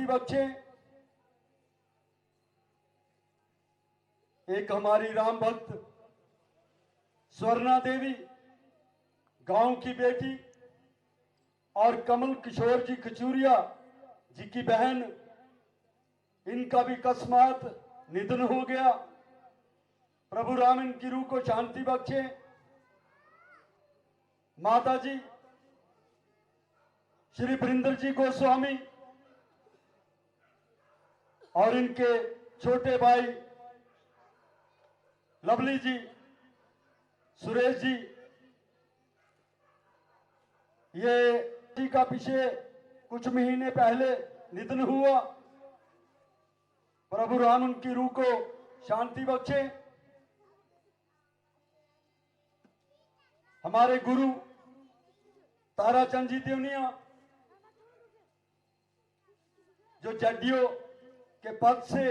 शांति बख्शे। एक हमारी राम भक्त स्वर्णा देवी गांव की बेटी और कमल किशोर जी खजूरिया जी की बहन, इनका भी अकस्मात निधन हो गया। प्रभु राम इनकी रूह को शांति बख्शे। माता जी श्री वरिंदर जी गोस्वामी और इनके छोटे भाई लवली जी, सुरेश जी, ये का पीछे कुछ महीने पहले निधन हुआ। प्रभु राम उनकी रूह को शांति बख्शे। हमारे गुरु ताराचंद जी देवनिया जो जडीओ के पद से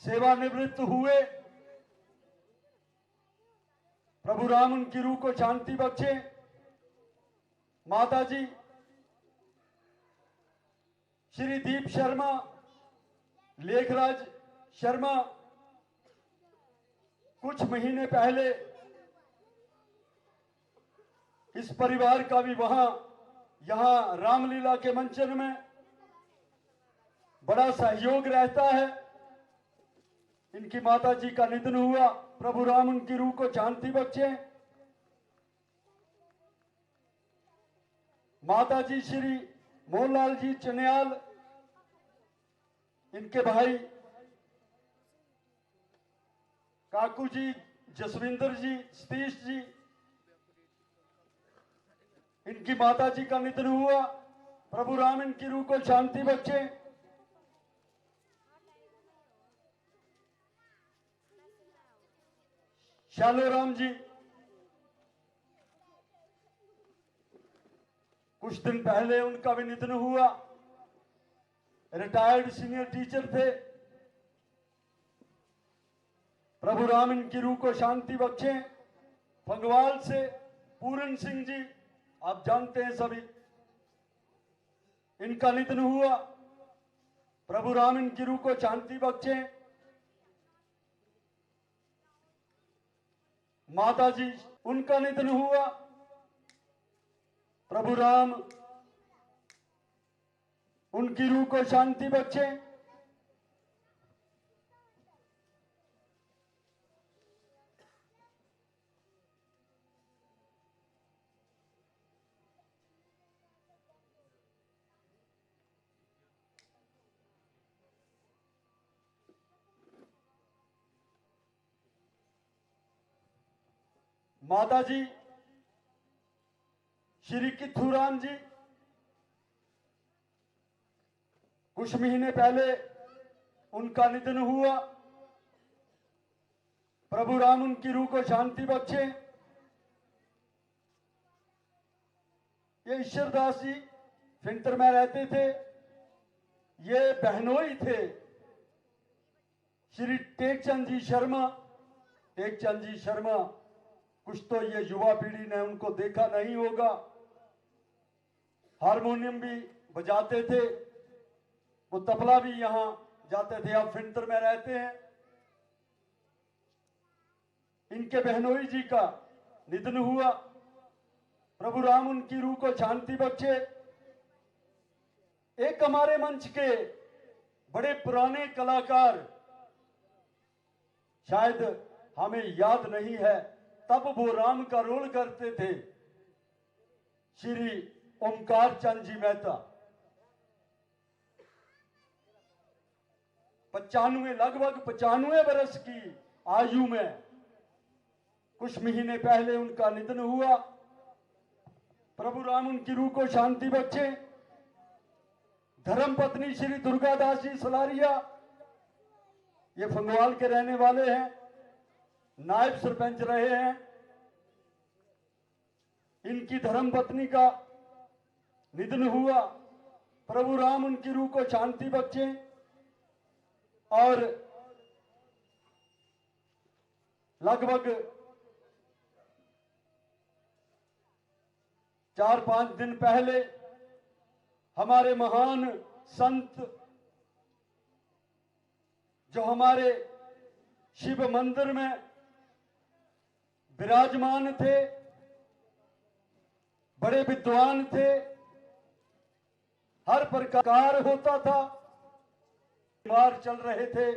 सेवानिवृत्त हुए, प्रभु राम उनकी रूह को शांति बख्शे। माता जी श्री दीप शर्मा, लेखराज शर्मा कुछ महीने पहले इस परिवार का भी यहां रामलीला के मंचन में बड़ा सहयोग रहता है। इनकी माता जी का निधन हुआ। प्रभु राम उनकी रूह को शांति बख्शे। माता जी श्री मोहनलाल जी चनियाल, इनके भाई काकू जी, जसविंदर जी, सतीश जी, इनकी माता जी का निधन हुआ। प्रभु राम इनकी रूह को शांति बख्शे। शालो राम जी कुछ दिन पहले उनका भी निधन हुआ। रिटायर्ड सीनियर टीचर थे। प्रभु राम इनकी रूह को शांति बख्शे। फंगवाल से पूरन सिंह जी, आप जानते हैं सभी, इनका निधन हुआ। प्रभु राम इनकी रूह को शांति बख्शे। माता जी उनका निधन हुआ। प्रभु राम उनकी रूह को शांति बख्शे। माता जी श्री किथुराम जी कुछ महीने पहले उनका निधन हुआ। प्रभु राम उनकी रूह को शांति बख्शे। ये ईश्वरदास जी फिंटर में रहते थे। ये बहनोई थे श्री टेकचंद जी शर्मा। टेकचंद जी शर्मा, कुछ तो ये युवा पीढ़ी ने उनको देखा नहीं होगा। हारमोनियम भी बजाते थे, वो तबला भी यहां जाते थे। अब फिंटर में रहते हैं। इनके बहनोई जी का निधन हुआ। प्रभु राम उनकी रूह को शांति बख्शे। एक हमारे मंच के बड़े पुराने कलाकार, शायद हमें याद नहीं है, तब वो राम का रोल करते थे, श्री ओमकार चंद जी मेहता। 95, लगभग 95 वर्ष की आयु में कुछ महीने पहले उनका निधन हुआ। प्रभु राम उनकी रूह को शांति बख्शे। धर्मपत्नी श्री दुर्गादास जी सलारिया, ये फंगवाल के रहने वाले हैं, नायब सरपंच रहे हैं। इनकी धर्मपत्नी का निधन हुआ। प्रभु राम उनकी रूह को शांति बख्शे। और लगभग 4-5 दिन पहले हमारे महान संत जो हमारे शिव मंदिर में विराजमान थे, बड़े विद्वान थे, हर प्रकार होता था, बीमार चल रहे थे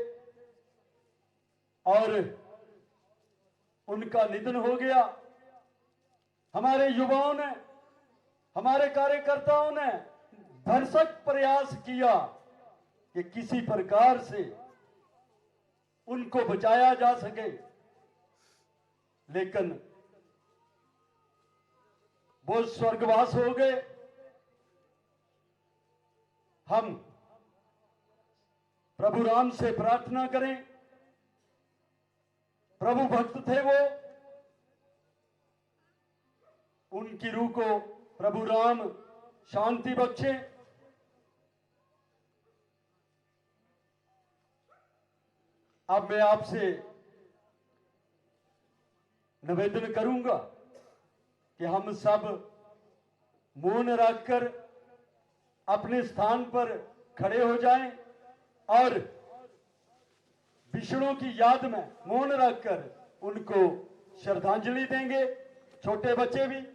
और उनका निधन हो गया। हमारे युवाओं ने, हमारे कार्यकर्ताओं ने भरसक प्रयास किया कि किसी प्रकार से उनको बचाया जा सके, लेकिन वो स्वर्गवास हो गए। हम प्रभु राम से प्रार्थना करें, प्रभु भक्त थे वो, उनकी रूह को प्रभु राम शांति बख्शे। अब मैं आपसे निवेदन करूंगा कि हम सब मौन रखकर अपने स्थान पर खड़े हो जाएं और विष्णु की याद में मौन रखकर उनको श्रद्धांजलि देंगे। छोटे बच्चे भी।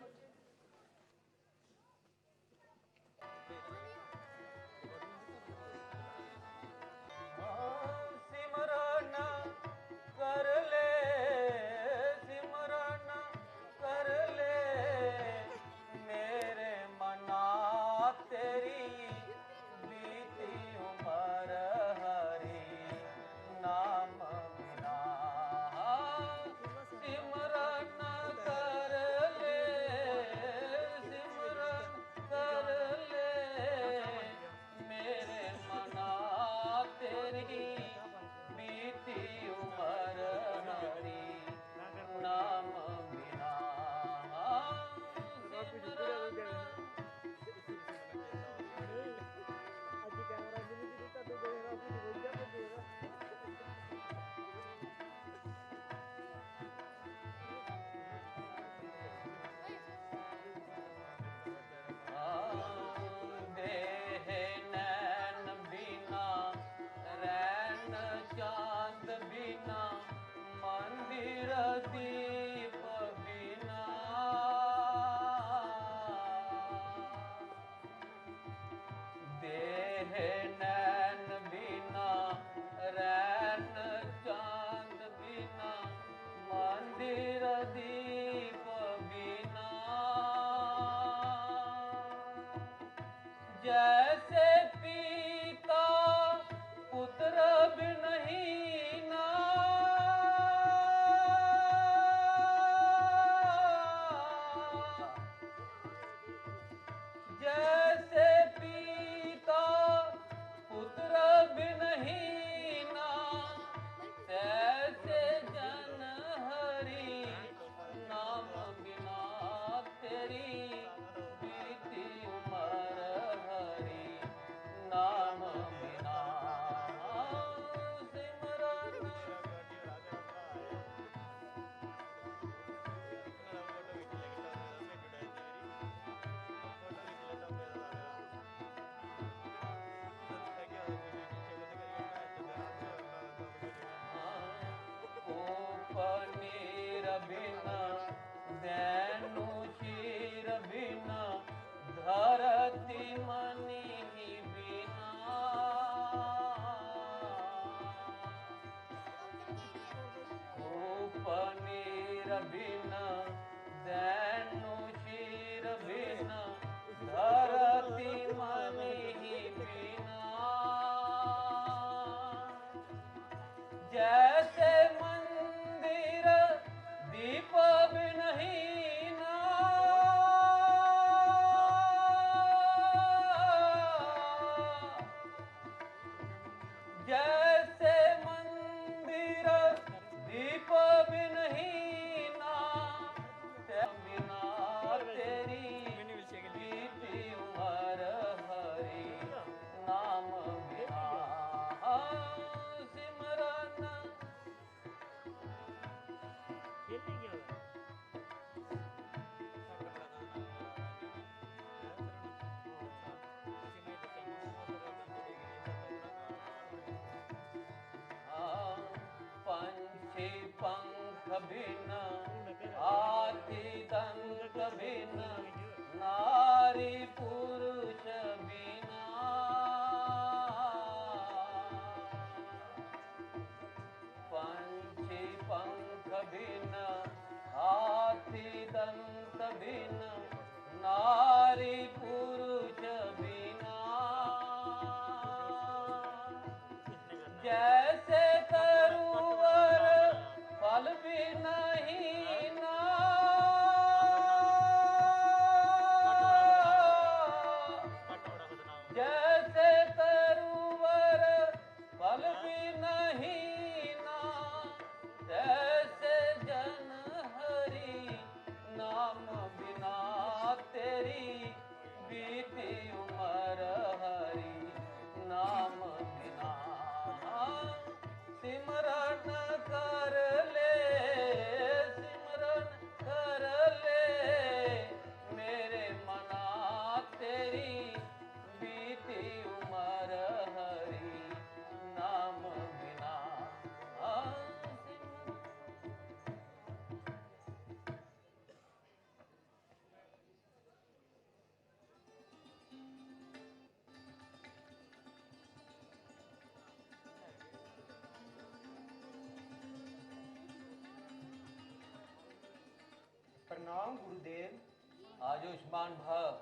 प्रणाम गुरुदेव। आयुष्मान भव।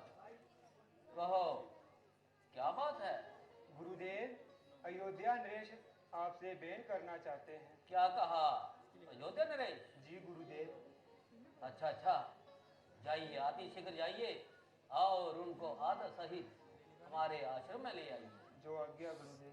कहो क्या बात है? गुरुदेव, अयोध्या नरेश आपसे भेंट करना चाहते हैं। क्या कहा? अयोध्या नरेश? जी गुरुदेव। अच्छा अच्छा, जाइए, अति शीघ्र जाइए और उनको आदर सहित हमारे आश्रम में ले आइए। जो आज्ञा गुरुदेव।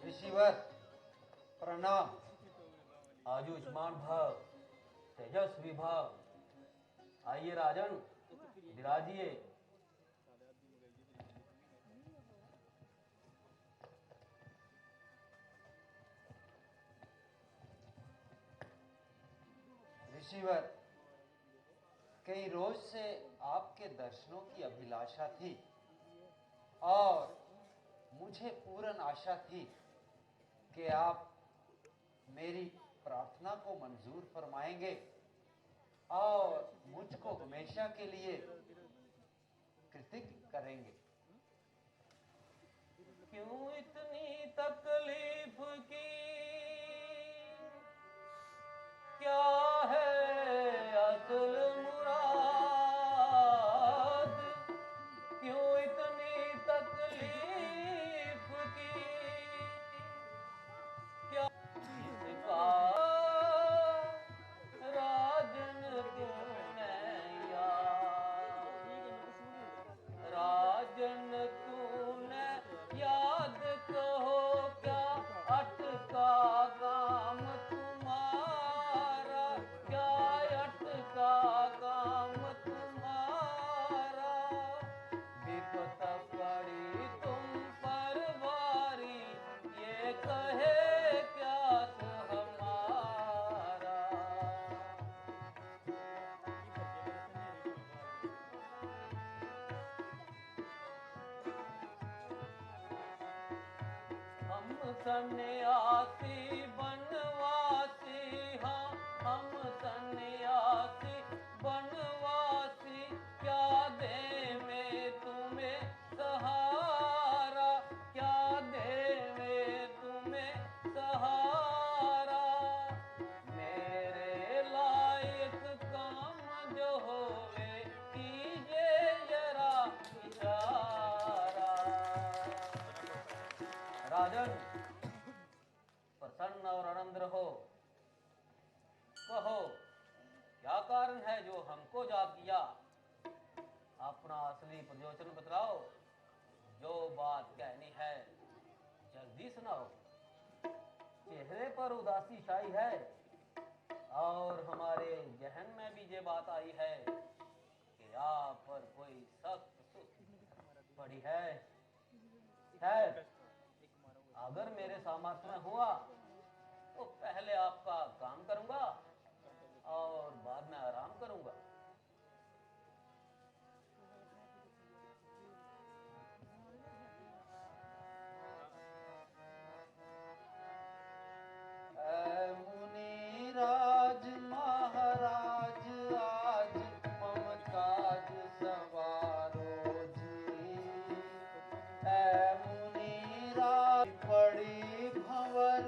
ऋषिवर प्रणाम। आयुष्मान भव, तेजस्वी भव। आइए राजन, विराजिए। ऋषिवर, कई रोज से आपके दर्शनों की अभिलाषा थी और मुझे पूर्ण आशा थी कि आप मेरी प्रार्थना को मंजूर फरमाएंगे और मुझको हमेशा के लिए कृतज्ञ करेंगे। क्यों इतनी तकलीफ की? क्या है असल मुराद? क्यों इतनी तकलीफ की? क्या इसका राजन तूने याद? राजन तूने याद, कहो क्या अटका काम तुम्हारा? क्या अटका काम तुम्हारा? विपत पड़ी तुम पर भारी, ये कहे क्या हमारा? हम सन्यासी बनवासी, हाँ हम सन्यासी बनवासी, क्या दे में तुम्हें सहारा? क्या दे में तुम्हें सहारा? मेरे लायक काम जो होवे, कीजिए जरा इशारा। राजन, प्रसन्न और आनंद रहो। कहो क्या कारण है जो हमको याद किया? अपना असली प्रयोजन बतलाओ। जो बात कहनी है जल्दी सुनाओ। चेहरे पर उदासी छाई है और हमारे जहन में भी ये बात आई है कि आप पर कोई सख्त सुस्त पड़ी है। अगर मेरे सामर्थ्य में हुआ तो पहले आपका काम करूंगा और बाद में आराम करूंगा। मुनिराज महाराज आज ममताज सवारो जी। मुनिराज पड़ी भंवर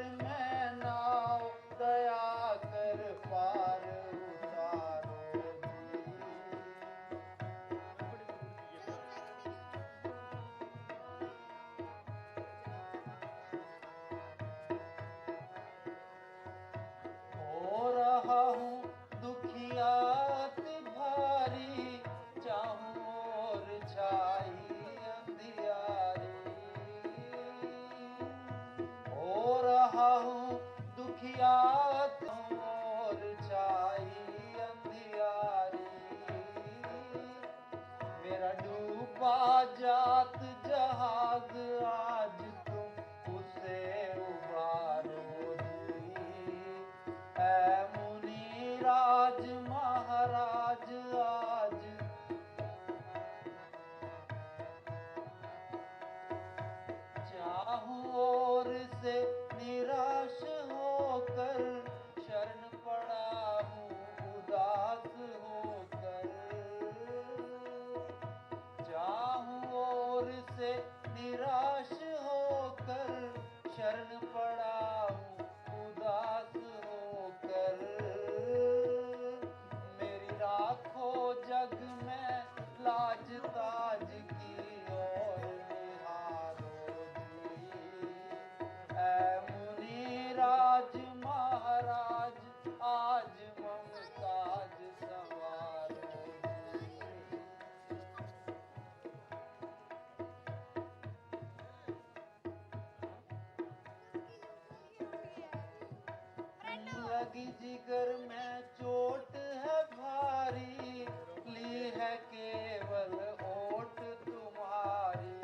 लगी जिगर में चोट है भारी, ली है केवल ओट तुम्हारी।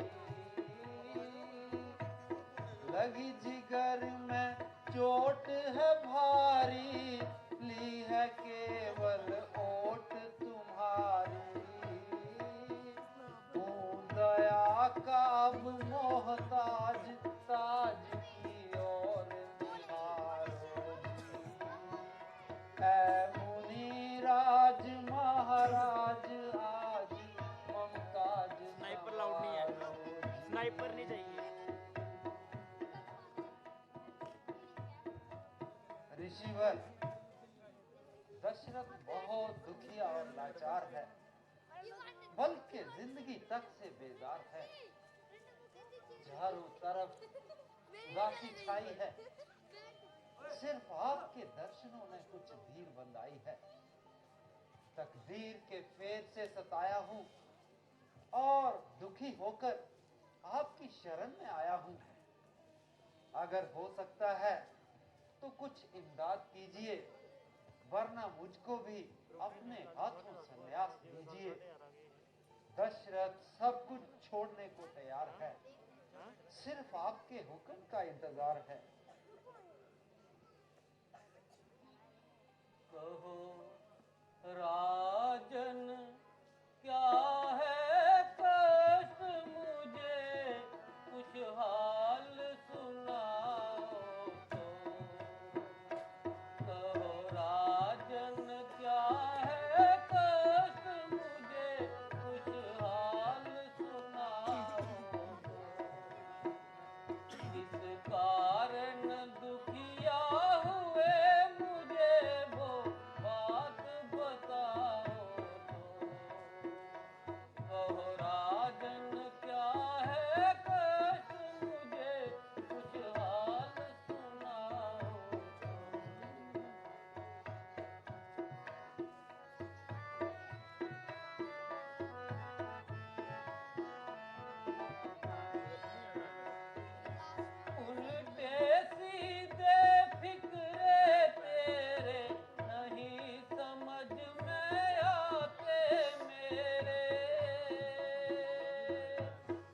लगी जिगर में चोट है भारी, ली है केवल ओट तुम्हारी। हूँ दया का अब मोहताज, ताज की ओर निहारो जी। ऐ मुनिराज महाराज आज ममताज स्नाइपर लाउड नहीं है, संवारो जी। स्नाइपर नहीं चाहिए। ऋषिवर, दशरथ बहुत दुखी और लाचार है, बल्कि जिंदगी तक से बेजार है। चारों तरफ उदासी छाई है, सिर्फ आपके दर्शनों ने कुछ धीर बंधाई है। तकदीर के फेर से सताया हूं और दुखी होकर आपकी शरण में आया हूं। अगर हो सकता है तो कुछ इमदाद कीजिए, वरना मुझको भी अपने हाथों संन्यास दीजिए। दशरथ सब कुछ छोड़ने को तैयार है, सिर्फ आपके हुक्म का इंतजार है। कहो राजन क्या है कष्ट मुझे, कुछ हाल सुनाओ तो। कहो राजन क्या है कष्ट मुझे, कुछ हाल सुनाओ तो। किस कारण दुखिया हुए मुझे वो बात बताओ तो। कहो राजन क्या है कष्ट मुझे, कुछ हाल सुनाओ तो। उल्टे सीधे फिक्रे तेरे नहीं समझ में आते मेरे।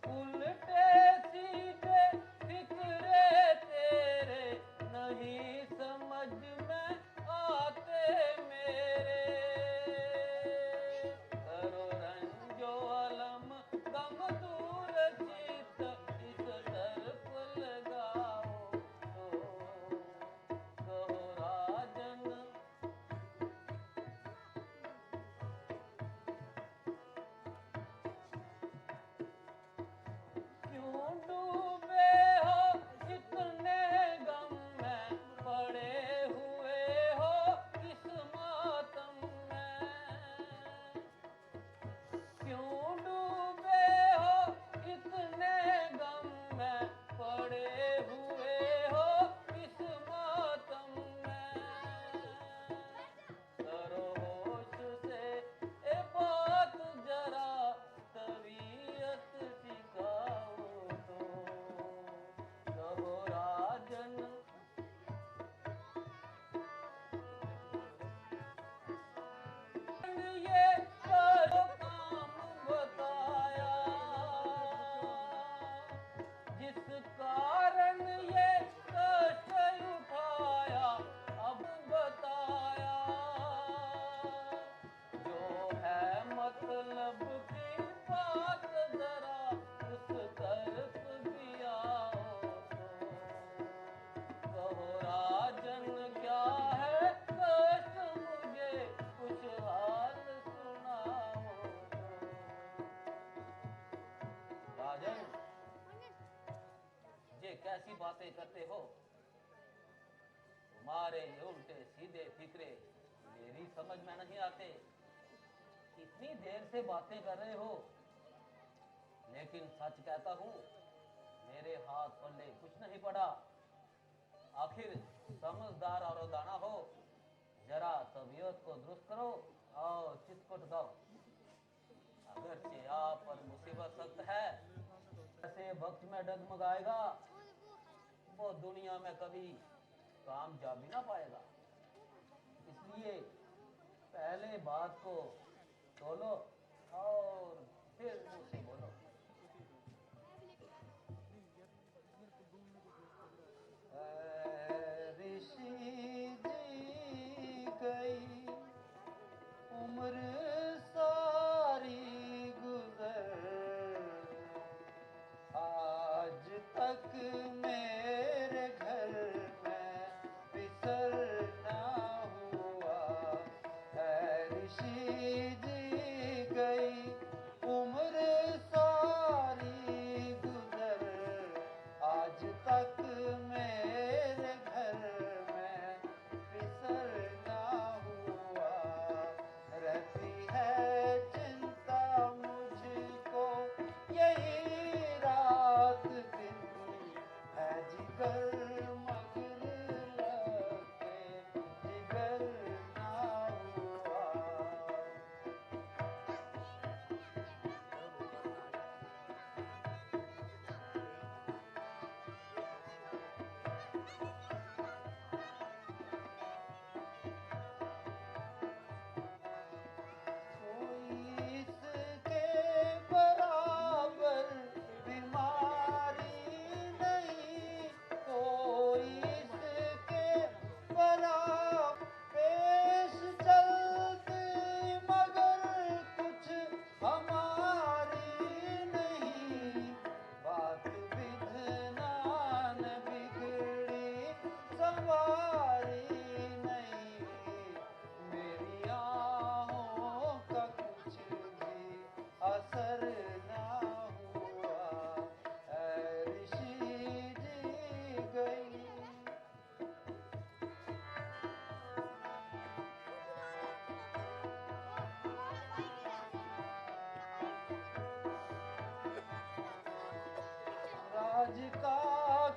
उल्टे सीधे फिक्रे तेरे नहीं समझ में आते मेरे। करो रंजो अलम गम दूर चित, इस तरफ लगाओ तो। कहो राजन क्यों डूबे हो इतने गम में, पड़े हुए हो इस मातम में। क्यों डूबे हो इतने गम में, पड़े हुए हो इस मातम में। करो होश से ए बात जरा, तबीयत टिकाओ तो। कहो राजन ये करो काम बताया, जिस कारण ये कष्ट उठाया अब बताया। जो है मतलब की बात जरा उस तरफ भी आओ तो। कहो राजन क्या है कष्ट मुझे, कुछ हाल सुनाओ तो। राजन ये कैसी बातें करते हो? तुम्हारे ये उल्टे सीधे फिक्रे मेरी समझ में नहीं आते। इतनी देर से बातें कर रहे हो, लेकिन सच कहता हूं मेरे हाथ पल्ले कुछ नहीं पड़ा। आखिर समझदार और दाना हो, जरा तबीयत को दुरुस्त करो और चित्त को टिकाओ। अगरचे आप पर मुसीबत सख्त है, ऐसे वक्त में डगमगाएगा वो दुनिया में कभी कामयाबी ना पाएगा। आइए पहले बात को तोलो और फिर मुझसे बोलो। ऋषि जी गई उम्र सारी गुजर, आज तक मेरे घर में विसर ना हुआ। ऋषि जी गई उम्र सारी गुजर, आज तक मेरे घर में विसर ना हुआ। रहती है चिंता मुझको यही रात दिन, है जिगर मगर लगे जिगर ना हुआ। कोई इसके बराबर बीमारी नहीं, कोई इसके बराबर पेश चलती मगर कुछ हमारी नहीं। बात विधना न बिगड़ी सवारी नहीं, मेरी आहों का कुछ भी असर ना हुआ। ऋषि जी गई। राज का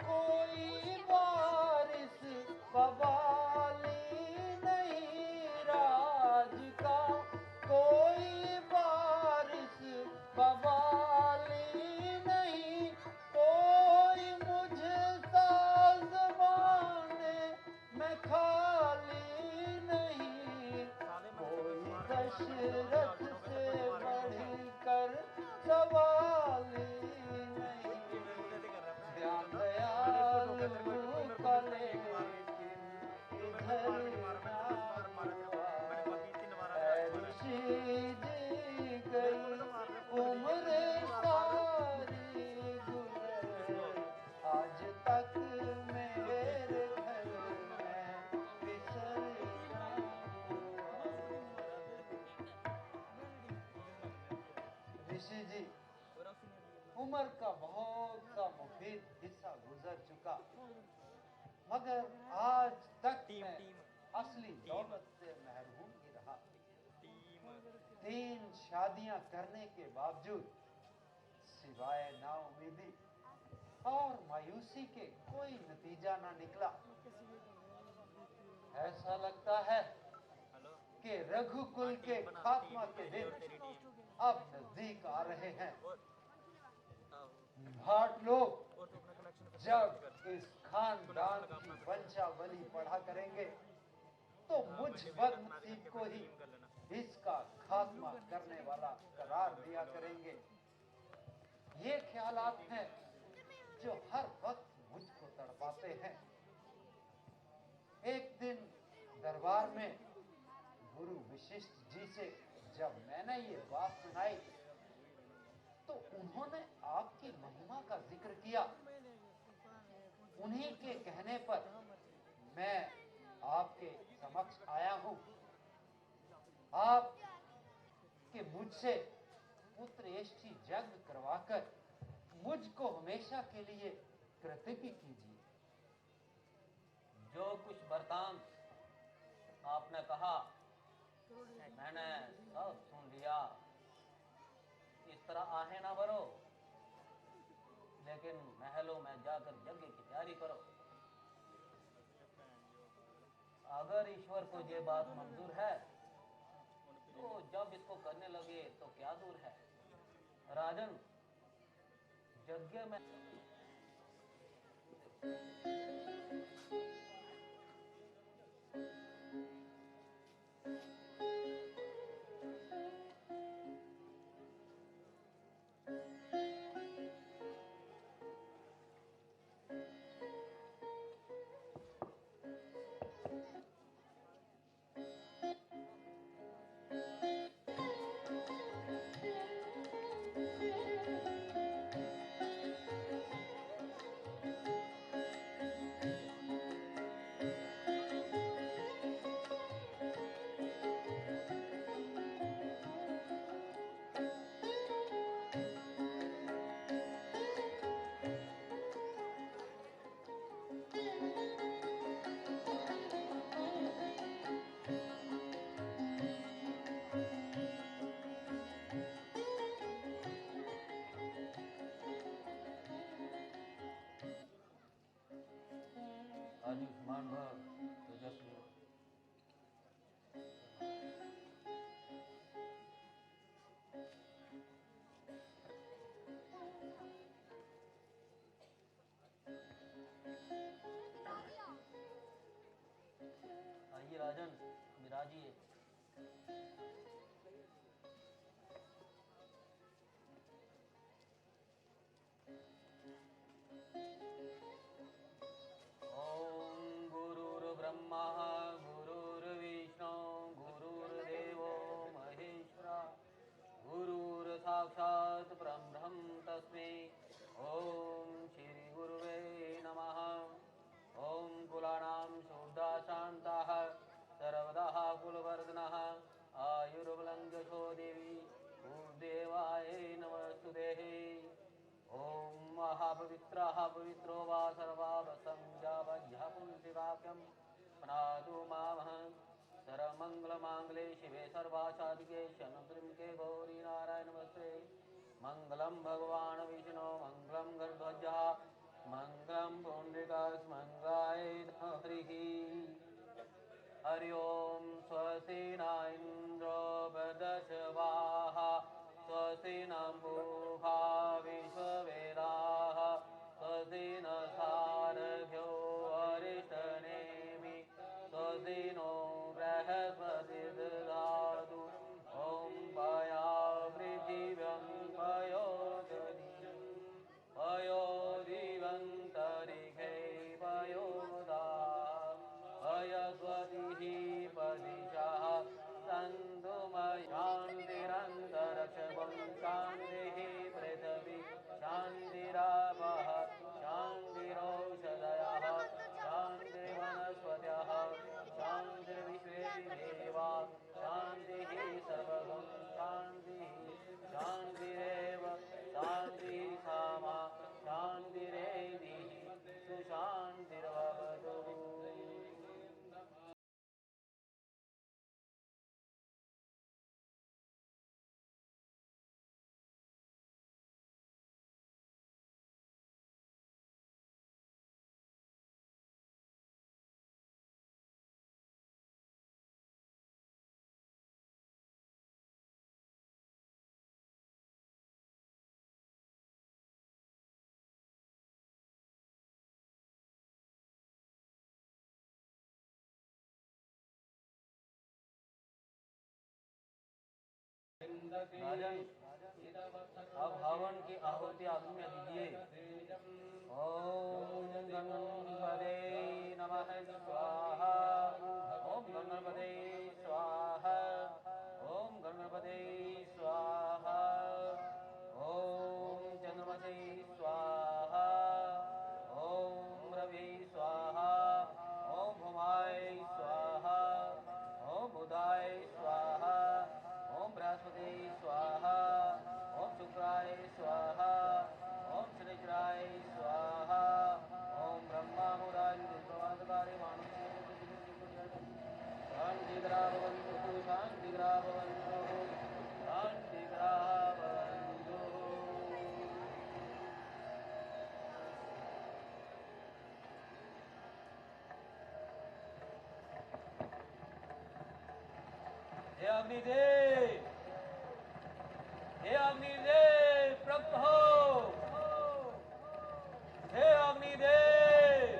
कोई वारिस बवाली नहीं, राज का कोई वारिस बवाली नहीं, कोई मुझसा ज़माने में खाली नहीं, कोई दशरथ से बढ़कर सवाली नहीं। ध्यान दयाल का लेकिन इधर ना हुआ। ऋषि जी गई उम्र सारी गुजर, आज तक मेरे घर में विसर ना हुआ। ऋषि जी उम्र का बहुत सा मुफीद हिस्सा गुजर चुका, मगर आज तक मैं असली दौलत से महरूम ही रहा। 3 शादियां करने के बावजूद सिवाय नाउमीदी और मायूसी के कोई नतीजा ना निकला। ऐसा लगता है कि रघुकुल के खात्मा के दिन अब नजदीक आ रहे हैं। भाट लोग जब इस खानदान की वंशावली पढ़ा करेंगे तो मुझ बदनसीब को ही इसका खात्मा करने वाला करार दिया करेंगे। ये ख्यालात हैं जो हर वक्त मुझको तड़पाते हैं। एक दिन दरबार में गुरु वशिष्ठ जी से जब मैंने ये बात सुनाई तो उन्होंने आपकी महिमा का जिक्र किया। उन्हीं के कहने पर मैं आपके समक्ष आया हूं। आप के मुझसे पुत्रेष्टि यज्ञ करवाकर मुझको हमेशा के लिए कृतज्ञ कीजिए। जो कुछ वृतांत आपने कहा मैंने सब सुन लिया। इस तरह आहें ना भरो, लेकिन महलों में जाकर यज्ञ की तैयारी करो। अगर ईश्वर को ये बात मंजूर है तो जब इसको करने लगे तो क्या दूर है। राजन, यज्ञ में आयुष्मान भव तेजस्वी भव। आइए राजन, विराजिए। ओम गुरुर्ब्रह्मा गुरुर्विष्णु गुरुर्देवो महेश्वरा गुरुर्साक्षात् परब्रह्म तस्मै ओम श्री गुरुवे नमः। ओम कुलानां शुद्धा शान्ताः सर्वदा कुलवर्धनः आयुर्बलङ्गशो देवी भूदेवाय नमस्तुते। ओम महापवित्रः पवित्रो वा सर्वावसंज्ञावह्यः पुंसिवाक्यं प्रणादो मामः। सर्वमङ्गलमाङ्गले शिवे सर्वासाधिके शरणत्र्यम्बके गौरी नारायण नमस्ते। मङ्गलं भगवान् विष्णु मङ्गलं गरुडध्वजः मङ्गलं पुण्डरीकाक्षमङ्गलाय हरिः। हरि ओम स्वस्ति न इन्द्रो वृद्धश्रवाः स्वस्ति न पूषा विश्ववेदाः स्वस्ति न सारथ्यो अरिष्टनेमि स्वस्ति नो बृहस्पतिर्दधातु। ॐ पया पृथिव्यं पयो दिवन्तरिक्षे पयोदा अयस्वतिः पदिशः सन्तु शान्तिरन्तरिक्षं शान्तिः पृथिवी शान्तिरापः शान्तिरौषधयः शान्तिर्वनस्पतयः शान्तिर्विश्वे देवा शान्तिः सर्वगं शान्तिः शान्तिरेव शान्तिः सामा शान्तिरेधि सुशान्तिर्भवतु। राजन, अब हवन की आहुति अग्नि में दीजिए। ओम गणपते नमः स्वाहा ओम गणपते स्वाहा ओम गणपते स्वाहा ओम चंद्रमते स्वाहा ओम रवि स्वाहा ओम भुमाय स्वाहा ओम बुधाय स्वाहा ओम बृहस्पति स्वाहा ओम शुक्राय स्वाहा ओम शनिश्चराय स्वाहा ओम ब्रह्मा मुरारी रुद्रवादकारी शांतिग्राभवन्तु शांतिग्राभवन्तु शांतिग्राभवन्तु। हे अग्निदेव हे अग्निदेव प्रकट हो। हे अग्निदेव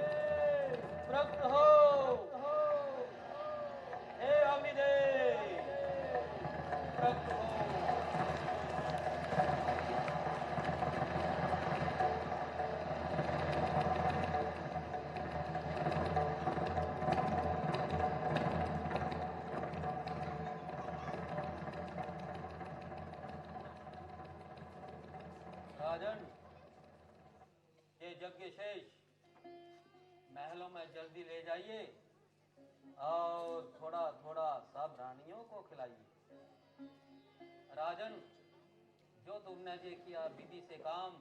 प्रकट हो। हे अग्निदेव प्रकट हो। राजन, ये यज्ञ शेष महलों में जल्दी ले जाइए और थोड़ा थोड़ा सब रानियों को खिलाइए। राजन, जो तुमने ये किया विधि से काम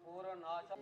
पूर्ण आशा।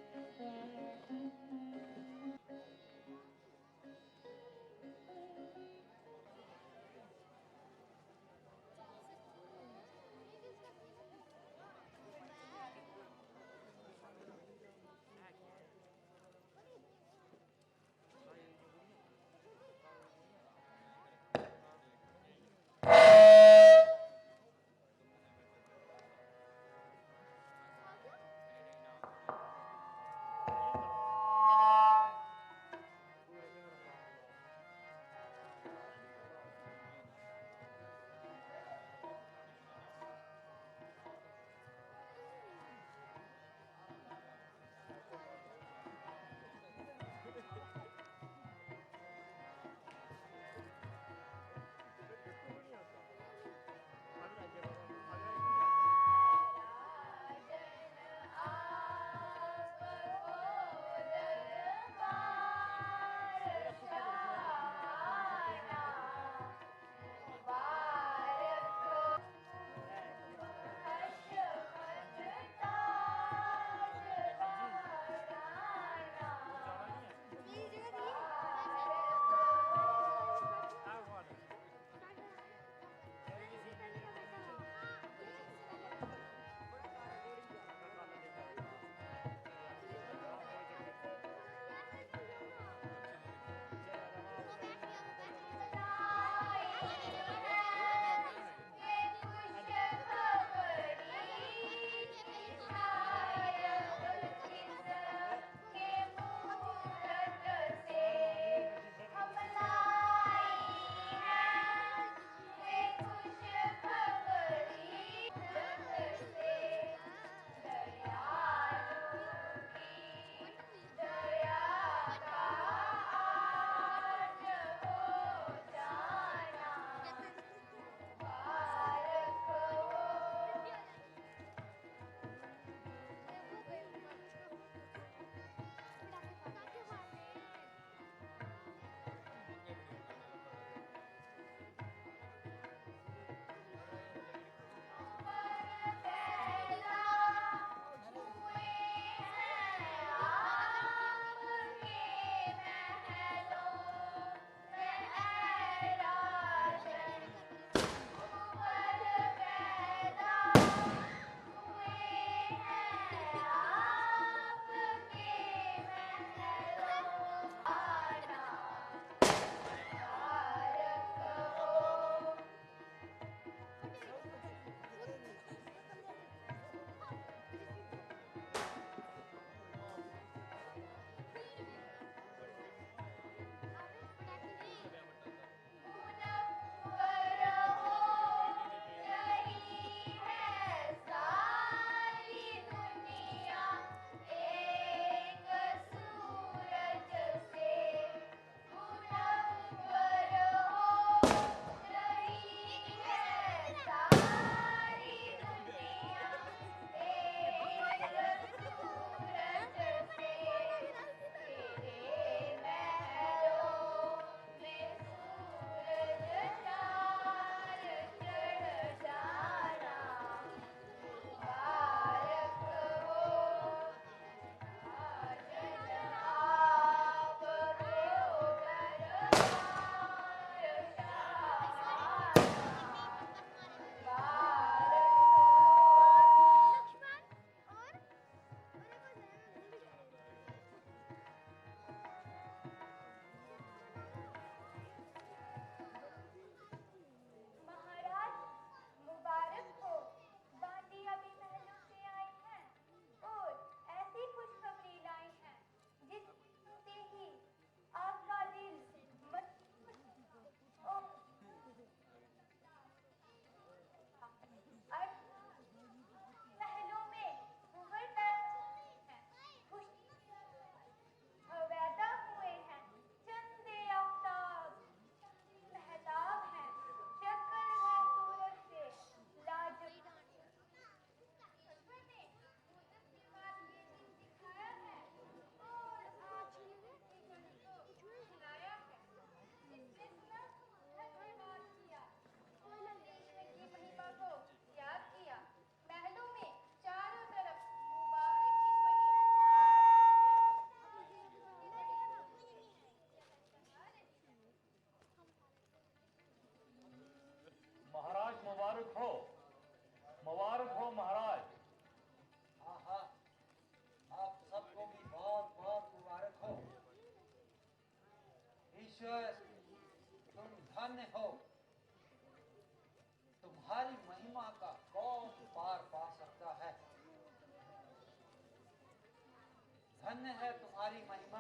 धन्य है तुम्हारी महिमा।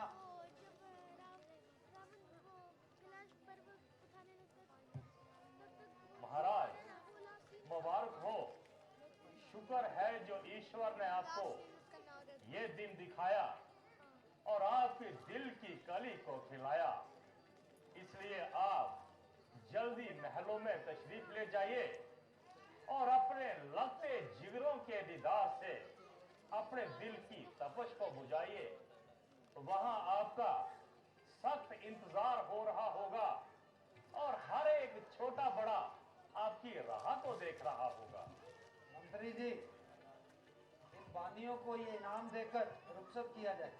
महाराज मुबारक हो। शुक्र है जो ईश्वर ने आपको ये दिन दिखाया और आपके दिल की कली को खिलाया। इसलिए आप जल्दी महलों में तशरीफ ले जाइए और अपने लगते जिगरों के दीदार से अपने दिल की तपश को बुझाइए। वहां आपका सख्त इंतजार हो रहा होगा और हर एक छोटा बड़ा आपकी राह को देख रहा होगा। मंत्री जी, इन बानियों को ये इनाम देकर रुखसत किया जाए।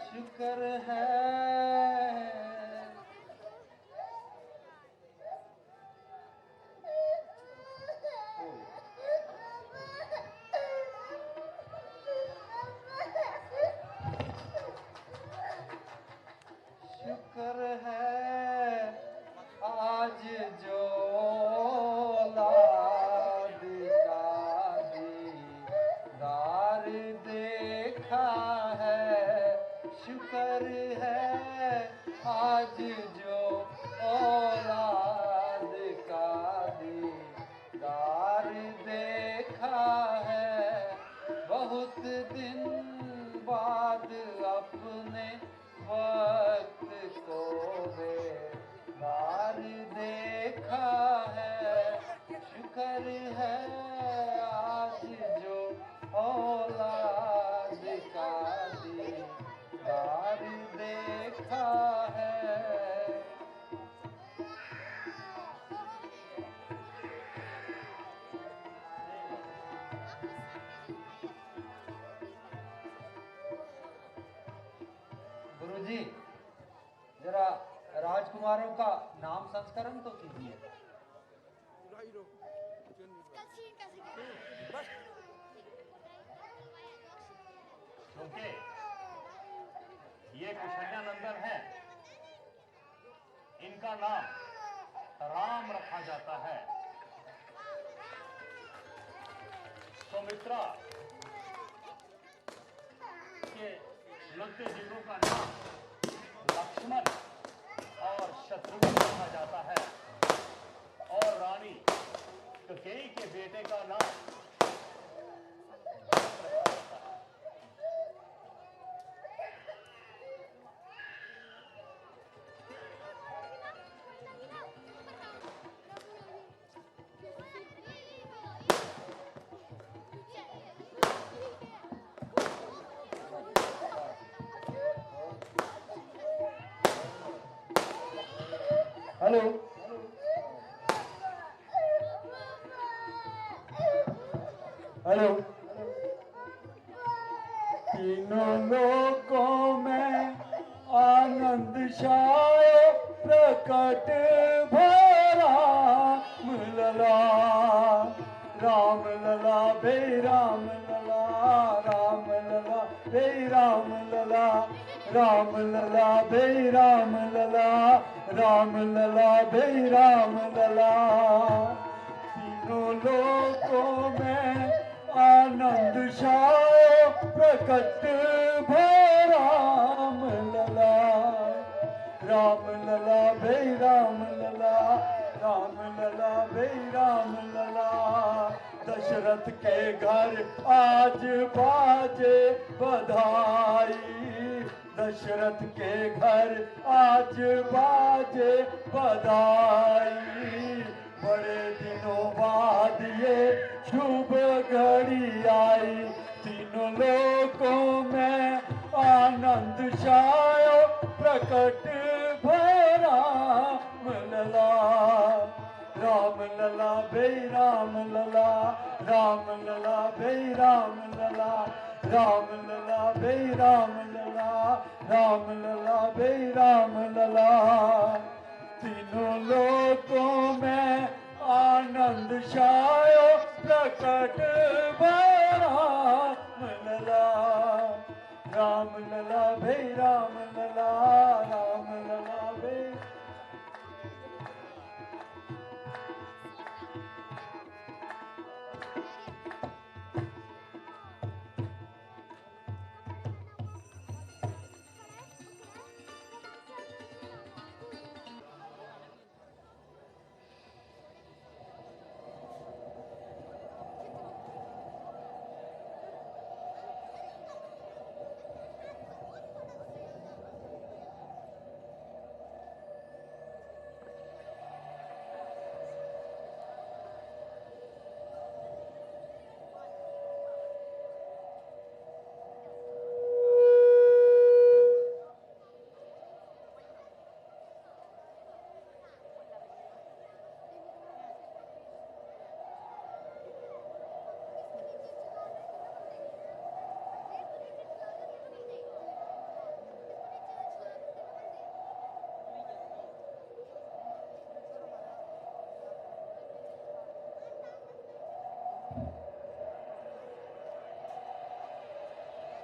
शुक्र है शुक्र है आज जो औलाद का दीदार देखा है। शुक्र है आज जो औलाद का दीदार देखा है। बहुत दिन बाद अपने वक्त को बेदार देखा है। शुक्र है आज जो औलाद का दीदार देखा है। गुरुजी, जरा राजकुमारों का नाम संस्करण तो कीजिए। क्योंकि ये कुशल्यानंदन है, इनका नाम राम रखा जाता है। सुमित्रा के लगते जिगरों का नाम लक्ष्मण और शत्रुघ्न रखा जाता है और रानी कैकेयी के बेटे का नाम रखा जाता है। Hello hello. तीनों लोकों में आनंद छाए प्रकट भरा लला राम लला बे राम लला राम लला बे राम लला राम लला बे राम लला राम लला बे राम लला। तीनों लोकों में आनंद छाए प्रकट भरा लला राम लला बे राम लला राम लला बे राम लला। दशरथ के घर आज बाजे बधाई दशरथ के घर आज बाजे बधाई। बड़े दिनों बाद ये शुभ घड़ी आई। तीनों लोकों में आनंद छायो प्रकट भरा लला राम लला बे राम लला राम लला बे राम लला राम लला बे राम लला राम लला बे राम लला। तीनों लोकों में आनंद छायो प्रकट राम लला भे राम लला भे।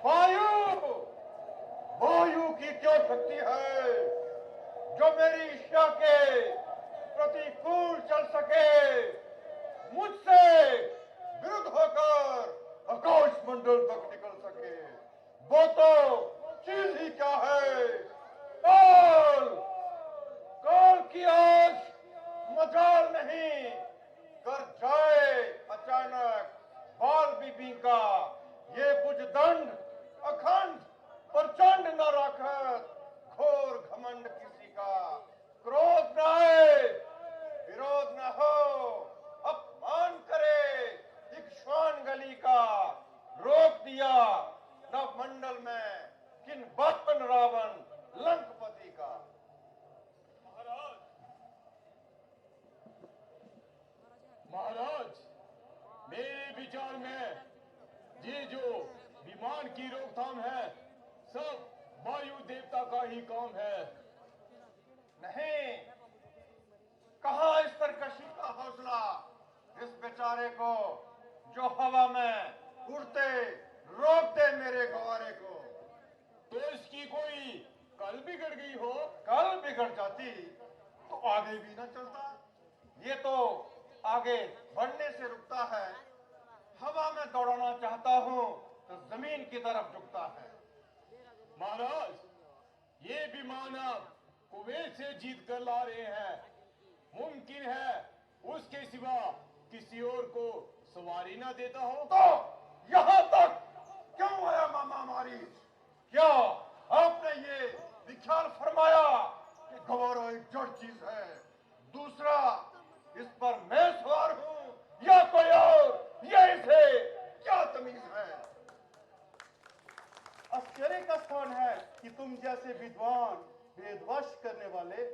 वायु वायु की क्या शक्ति है जो मेरी इच्छा के प्रतिकूल चल सके, मुझसे विरुद्ध होकर आकाश मंडल तक निकल सके। वो तो चीज ही क्या है, काल। काल की आज मजाल नहीं कर जाए अचानक बाल बीबी का ये बुजदंड अखंड प्रचंड न रखत, घोर घमंड किसी का क्रोध न आए, विरोध न हो, अपमान करे इक्ष्वान गली का, रोक दिया नव मंडल में किन बचपन रावण लंकपति का। महाराज, मेरे विचार में ये जो विमान की रोकथाम है सब वायु देवता का ही काम है। नहीं, कहां इस तरकशी का हौसला इस बेचारे को जो हवा में उड़ते रोक दे मेरे गवारे को। तो इसकी कोई कल बिगड़ गई हो? कल बिगड़ जाती तो आगे भी ना चलता। ये तो आगे बढ़ने से रुकता है, हवा में दौड़ना चाहता हूं तो जमीन की तरफ झुकता है। महाराज, ये विमान आप कुवैत से जीत कर ला रहे हैं, मुमकिन है उसके सिवा किसी और को सवारी ना देता हो। तो यहां तक क्यों आया मामा मारी? क्या आपने ये विख्याल फरमाया कि गवारा एक जड़ चीज है, दूसरा इस पर मैं सवार हूं या कोई और? ये इसे क्या तमीज है? आश्चर्य का स्थान है कि तुम जैसे विद्वान, वेदवश करने वाले,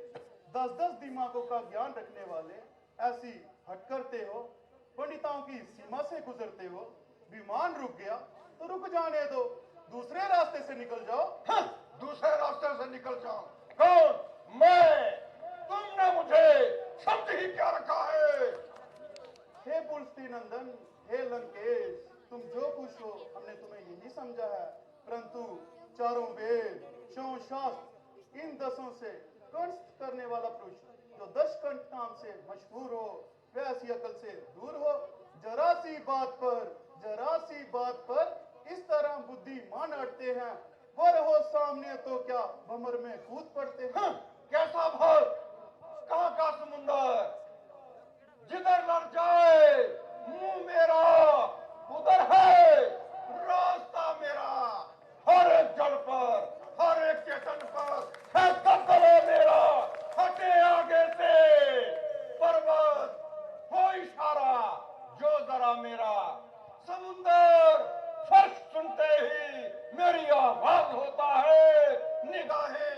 10-10 दिमागों का ज्ञान रखने वाले ऐसी हट करते हो, पंडिताओं की सीमा से गुजरते हो। विमान रुक गया तो रुक जाने दो, दूसरे रास्ते से निकल जाओ। हाँ, दूसरे रास्ते से निकल जाओ। कौन? मैं? तुमने मुझे समझ ही क्या रखा है? हे पुलस्ती नंदन, हे लंकेश, तुम जो कुछ हो हमने तुम्हें यही समझा है, परंतु चारों वेद, 4 शास्त्र, इन 10 से कंठ करने वाला पुरुष जो 10 कंठ नाम से मशहूर हो, वैसी अकल से दूर हो। जरा सी बात पर इस तरह बुद्धिमान अड़ते हैं, वर हो सामने तो क्या भंवर में कूद पड़ते हैं। हाँ, कैसा भर, कहां का समुंदर, जिधर लड़ जाए मुंह मेरा उधर है रास्ता मेरा। हर एक जल पर, हर एक चेतन पर है कब्जा मेरा। हटे आगे से पर्वत, हो इशारा जो जरा मेरा। समुंदर फर्श सुनते ही मेरी आवाज होता है, निगाहें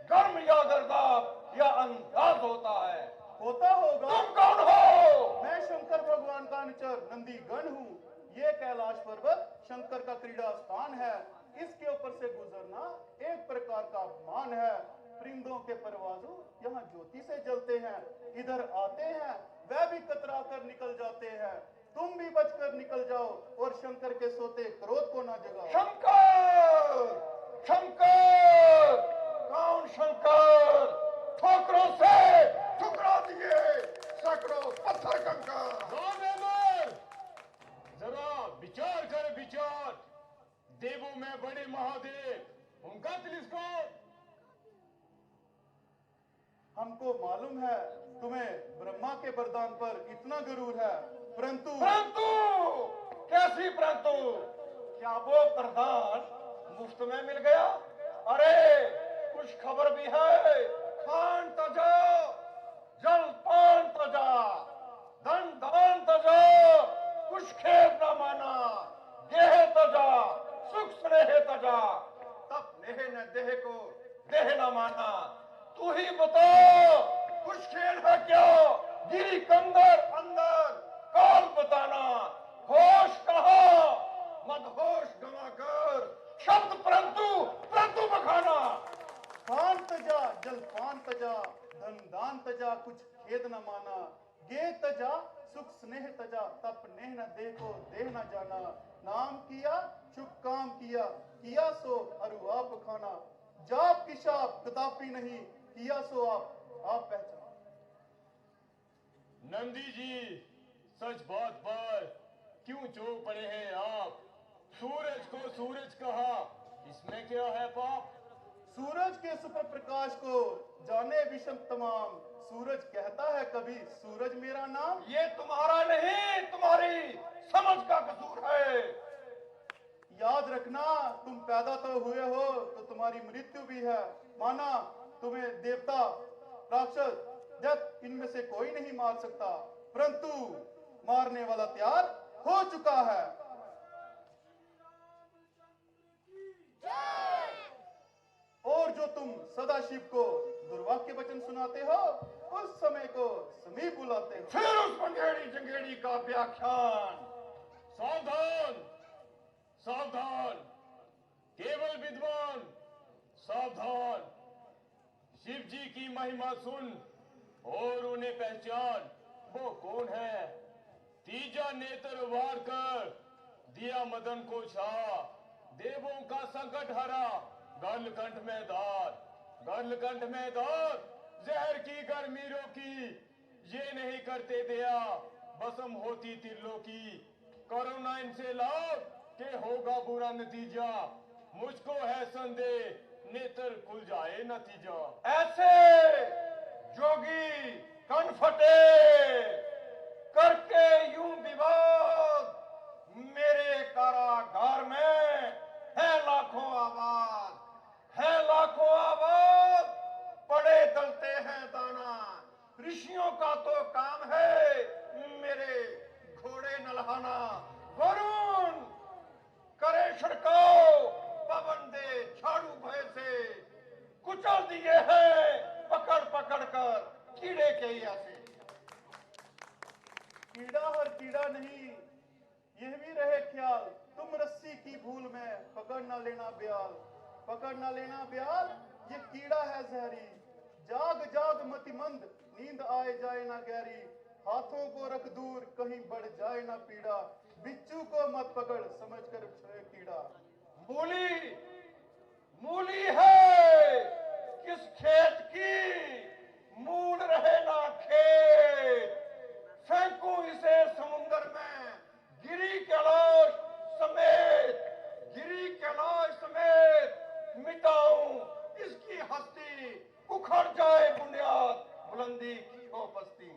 गर्म या गर्दाब या अंदाज होता है। होता होगा। तुम कौन हो? मैं शंकर भगवान का अनुचर नंदीगण हूँ। ये कैलाश पर्वत शंकर का क्रीड़ा स्थान है, इसके ऊपर से गुजरना एक प्रकार का अपमान है। परिंदों के परवाज़ों यहाँ ज्योति से जलते हैं, इधर आते हैं वह भी कतरा कर निकल जाते हैं। तुम भी बचकर निकल जाओ और शंकर के सोते क्रोध को ना जगाओ। शंकर, हमको मालूम है तुम्हें ब्रह्मा के वरदान पर इतना गरूर है, परंतु परंतु कैसी परंतु? क्या वो वरदान मुफ्त में मिल गया? अरे कुछ खबर भी है। खान तजा, जल पान तजा, धन दान तजा, कुछ खेत न माना, देह तजा, सुख स्नेह तजा, तब नेह न देह को देह न माना। तू ही बता, कुछ खेल है क्या? गिरी कंदर अंदर काल बताना, होश कहा मदहोश गवा कर, शब्द परंतु परंतु बखाना। खान तजा, जल पान तजा, धन दान तजा, कुछ खेद न माना, गे तजा, सुख स्नेह तजा, तप नेह न देह को देह न जाना। नाम किया शुभ काम किया, किया सो अरु आप खाना। जाप की शाप कदापि नहीं, किया सो आप पहचाना। नंदी जी, सच बात पर क्यों चौंक पड़े हैं आप? सूरज को सूरज कहा, इसमें क्या है पाप? सूरज के सुपर प्रकाश को जाने विषम तमाम, सूरज कहता है कभी सूरज मेरा नाम। ये तुम्हारा नहीं, तुम्हारी समझ का कसूर है। याद रखना, तुम पैदा तो हुए हो तो तुम्हारी मृत्यु भी है। माना तुम्हें देवता, राक्षस, दैत्य इनमें से कोई नहीं मार सकता, परंतु मारने वाला तैयार हो चुका है। और जो तुम सदाशिव को दुर्वाक्य वचन सुनाते हो, उस समय को समीप बुलाते हो। फिर उस पंगेड़ी जंगेड़ी का व्याख्यान। सावधान, सावधान, केवल विद्वान सावधान। शिव जी की महिमा सुन और उन्हें पहचान। वो कौन है? तीजा नेत्र वार कर दिया मदन को छा, देवों का संकट हरा, गलकंठ में दार, गलकंठ में दार, जहर की गर्मी रोकी, ये नहीं करते दया, भस्म होती तिल्लों की। करुणा इनसे लाभ के होगा बुरा नतीजा, मुझको है संदेह नेत्र खुल जाए नतीजा। ऐसे जोगी कन फटे करके यूं विवाद, मेरे कारागार में है लाखों आवाज, है लाखों आवाज, पड़े दलते हैं दाना। ऋषियों का तो काम है मेरे घोड़े नल्हाना। वरुण करे छिड़काव, पवन दे झाड़ू भय से, कुचल दिए हैं पकड़ पकड़ कर कीड़े के ऐसे। कीड़ा हर कीड़ा नहीं, यह भी रहे ख्याल, तुम रस्सी की भूल में पकड़ न लेना ब्याल, पकड़ न लेना ब्याल, ये कीड़ा है जहरी। जाग जाग मतिमंद, नींद आए जाए ना गहरी, हाथों को रख दूर कहीं बढ़ जाए ना पीड़ा, बिच्छू को मत पकड़ समझ कर छुए कीड़ा। मूली मूली है किस खेत की, मूल रहे ना खेत, फेंकूं इसे समुंदर में गिरी कैलाश समेत, गिरी कैलाश समेत मिटाऊं इसकी हस्ती, उखड़ जाए बुनियाद बुलंदी की हो बस्ती।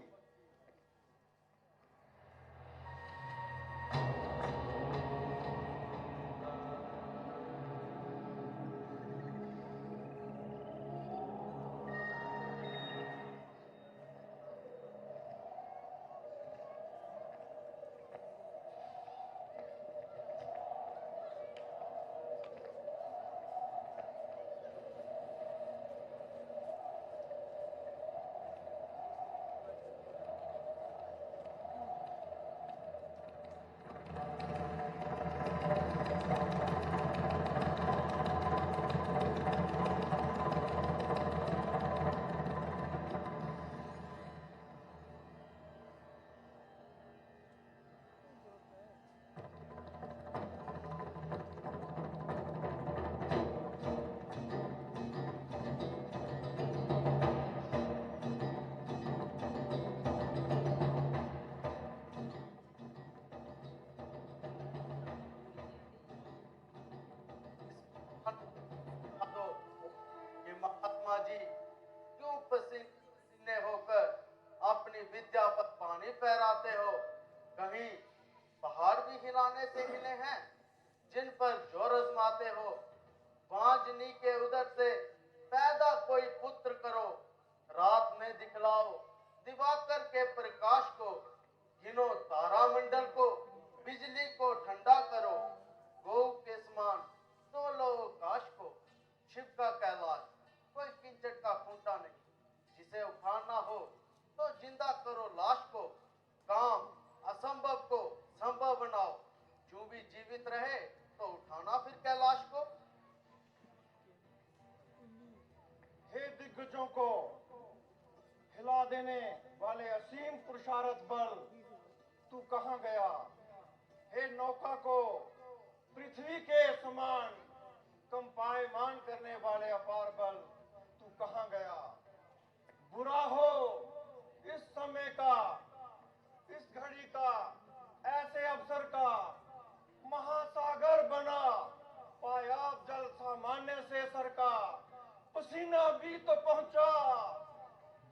बाजी पहराते हो। कहीं पहाड़ भी हिलाने से हिले हैं जिन पर जोर आजमाते हो। बांझनी के उदर से पैदा कोई पुत्र करो, रात में दिखलाओ दिवाकर के प्रकाश को। गिनो तारामंडल को, बिजली को ठंडा करो। गौ के समान तोलो काश को। शिव का कैलाश कोई किंचट का खूंटा नहीं, जिसे उठाना हो तो जिंदा करो लाश को। काम असंभव को संभव बनाओ, जो भी जीवित रहे तो उठाना फिर कैलाश को। हे दिग्गजों को हिला देने वाले असीम पुरुषार्थ बल, तू कहां गया? हे नौका को पृथ्वी के समान कंपायमान करने वाले अपार बल, तू कहां गया? बुरा हो इस समय का, इस घड़ी का, ऐसे अवसर का, महासागर बना पायाब जल सामान्य से सरका। पसीना भी तो पहुंचा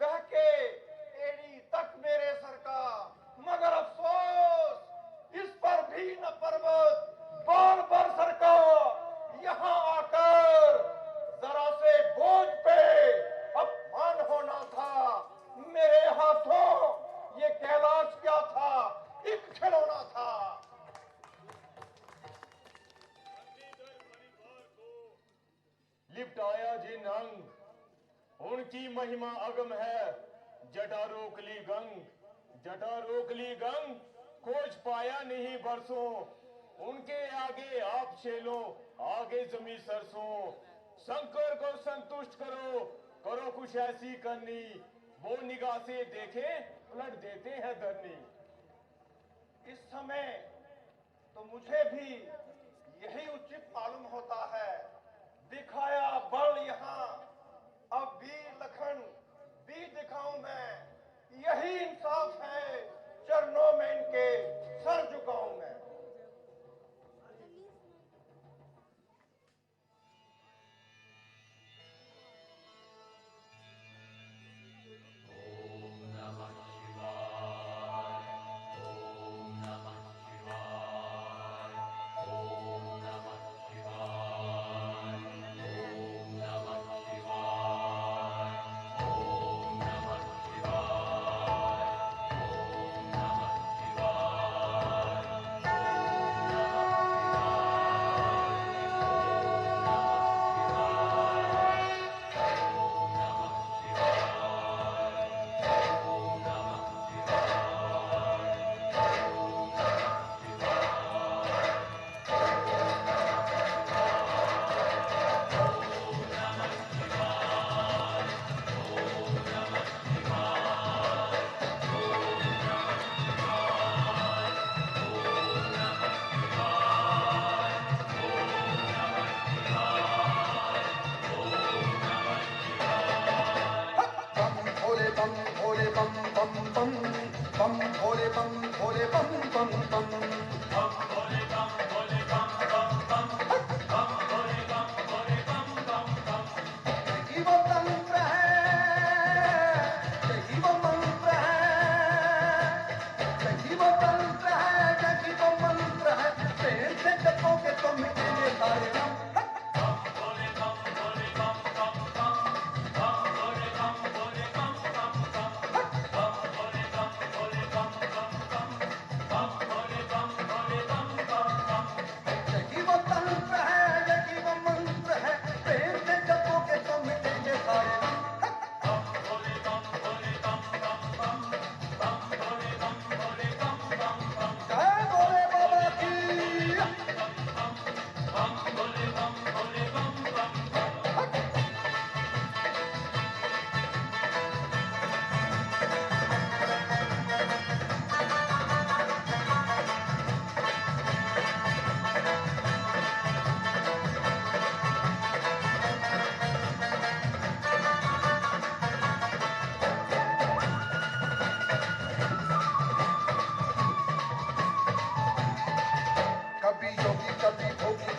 बह के एड़ी तक मेरे सर का, मगर अफसोस इस पर भी न पर्वत बार बार सरका। यहाँ आकर जरा से बोझ पे अपमान होना था। मेरे हाथों ये कैलाश क्या था, एक खिलौना था। लिपटाया जिन अंग, उनकी महिमा अगम है। जटा रोक ली गंग, जटा रोक ली गंग, खोज पाया नहीं बरसों। उनके आगे आप शेलो, आगे जमी सरसों। शंकर को संतुष्ट करो, करो कुछ ऐसी करनी। वो निगाह से देखे पलट देते हैं धरनी। इस समय तो मुझे भी यही उचित मालूम होता है। दिखाया बल यहाँ, अब वीर लखन भी दिखाऊं मैं। यही इंसाफ है, चरणों में इनके सर झुकाऊं मैं।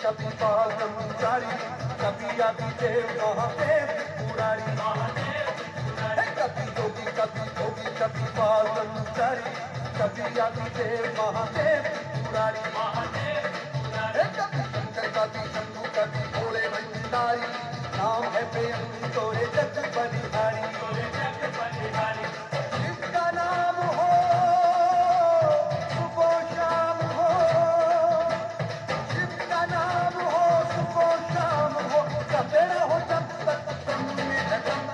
कभी पागम जारी, कभी आदि देव महादेव पुरारी, कभी जोगी कभी पालन चारी, कभी आदिदेव महादेव त्रिपुरारी, कभी शंकर कभी शंभु कभी भोले भंडारी, नाम है प्रेम तोरे जग बलिहारी। शिव का नाम हो सुबह शाम हो, शिव का नाम हो सुबह शाम हो, जपते रहो जब तक तुम में है दम।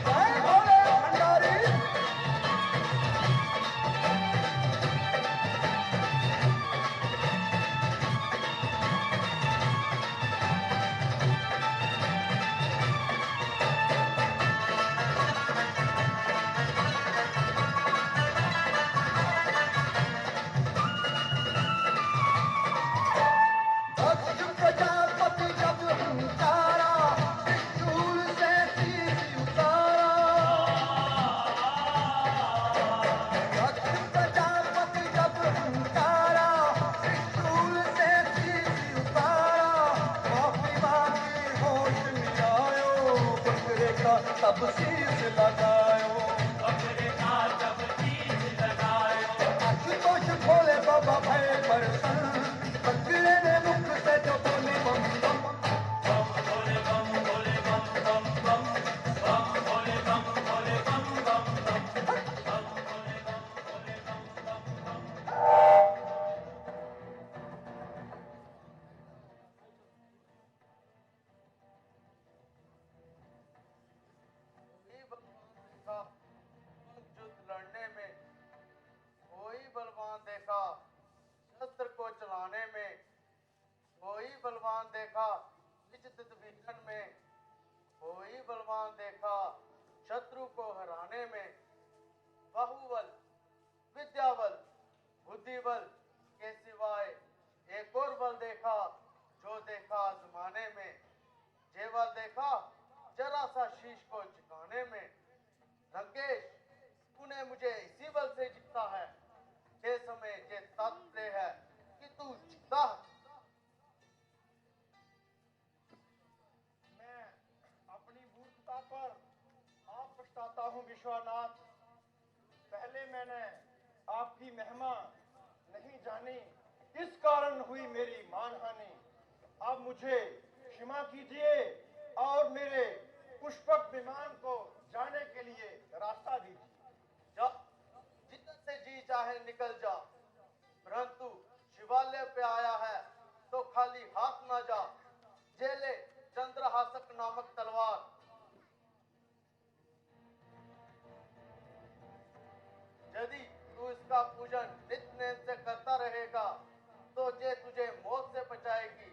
जय भोले भंडारी। भक्त प्रजापति जब हुंकारा, त्रिशूल से शीश उतारा। भक्त प्रजापति जब हुंकारा, त्रिशूल से शीश उतारा। माफी मांगी होश में आयो, बकरे का तब शीश लगायो। आशुतोष भोले बाबा भय बरसन, बकरे ने मुख से जो बोले बम बम। युद्ध लड़ने में, कोई बलवान देखा शस्त्र को चलाने में, कोई बलवान देखा निश्चित विघटन में, कोई बलवान देखा शत्रु को हराने में। बाहुबल, विद्याबल, बुद्धिबल के सिवाय एक और बल देखा जो देखा आजमाने में। ये बल देखा जरा सा शीश को झुकाने में। लंकेश, तूने मुझे इसी बल से जीता है। ये समय ये तात्पर्य है कि तू जीता है। मैं अपनी मूर्खता पर आप पछताता हूँ विश्वनाथ। पहले मैंने आपकी महिमा नहीं जानी, इस कारण हुई मेरी मानहानि। अब मुझे क्षमा कीजिए और मेरे पुष्पक विमान को जाने के लिए रास्ता दीजिए। जा, जिधर से जी चाहे निकल जा, परंतु शिवालय पे आया है तो खाली हाथ ना जा। ये ले चंद्रहासक नामक तलवार। यदि तू इसका पूजन नित्य नेम से करता रहेगा तो ये तुझे मौत से बचाएगी।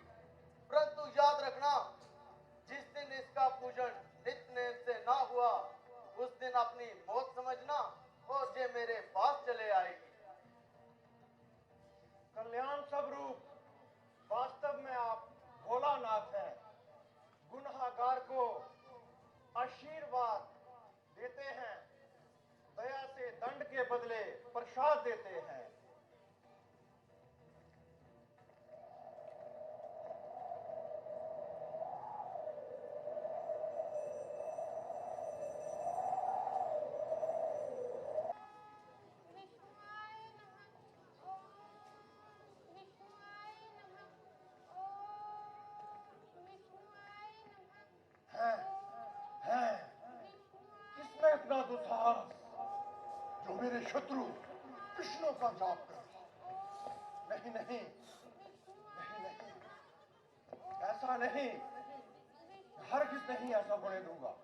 परंतु याद रखना, जिस दिन इसका पूजन नित्य नेम से ना हुआ, उस दिन अपनी मौत समझना और ये मेरे पास चले आएगी। कल्याण स्वरूप, वास्तव में आप भोलानाथ हैं। गुनहगार को आशीर्वाद देते हैं, दया से दंड के बदले प्रसाद देते हैं। किसमें इतना दुस्साहस जो मेरे शत्रु विष्णु का जाप कर? नहीं नहीं नहीं नहीं, ऐसा नहीं, हरगिज नहीं ऐसा होने दूंगा।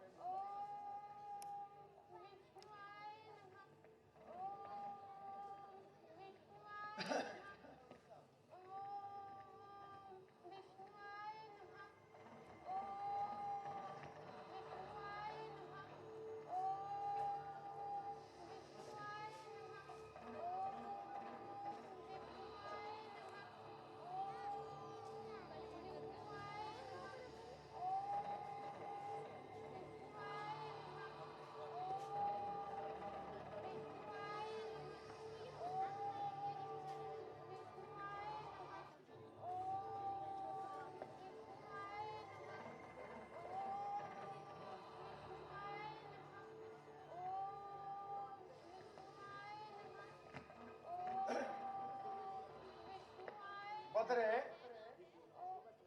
अदरे,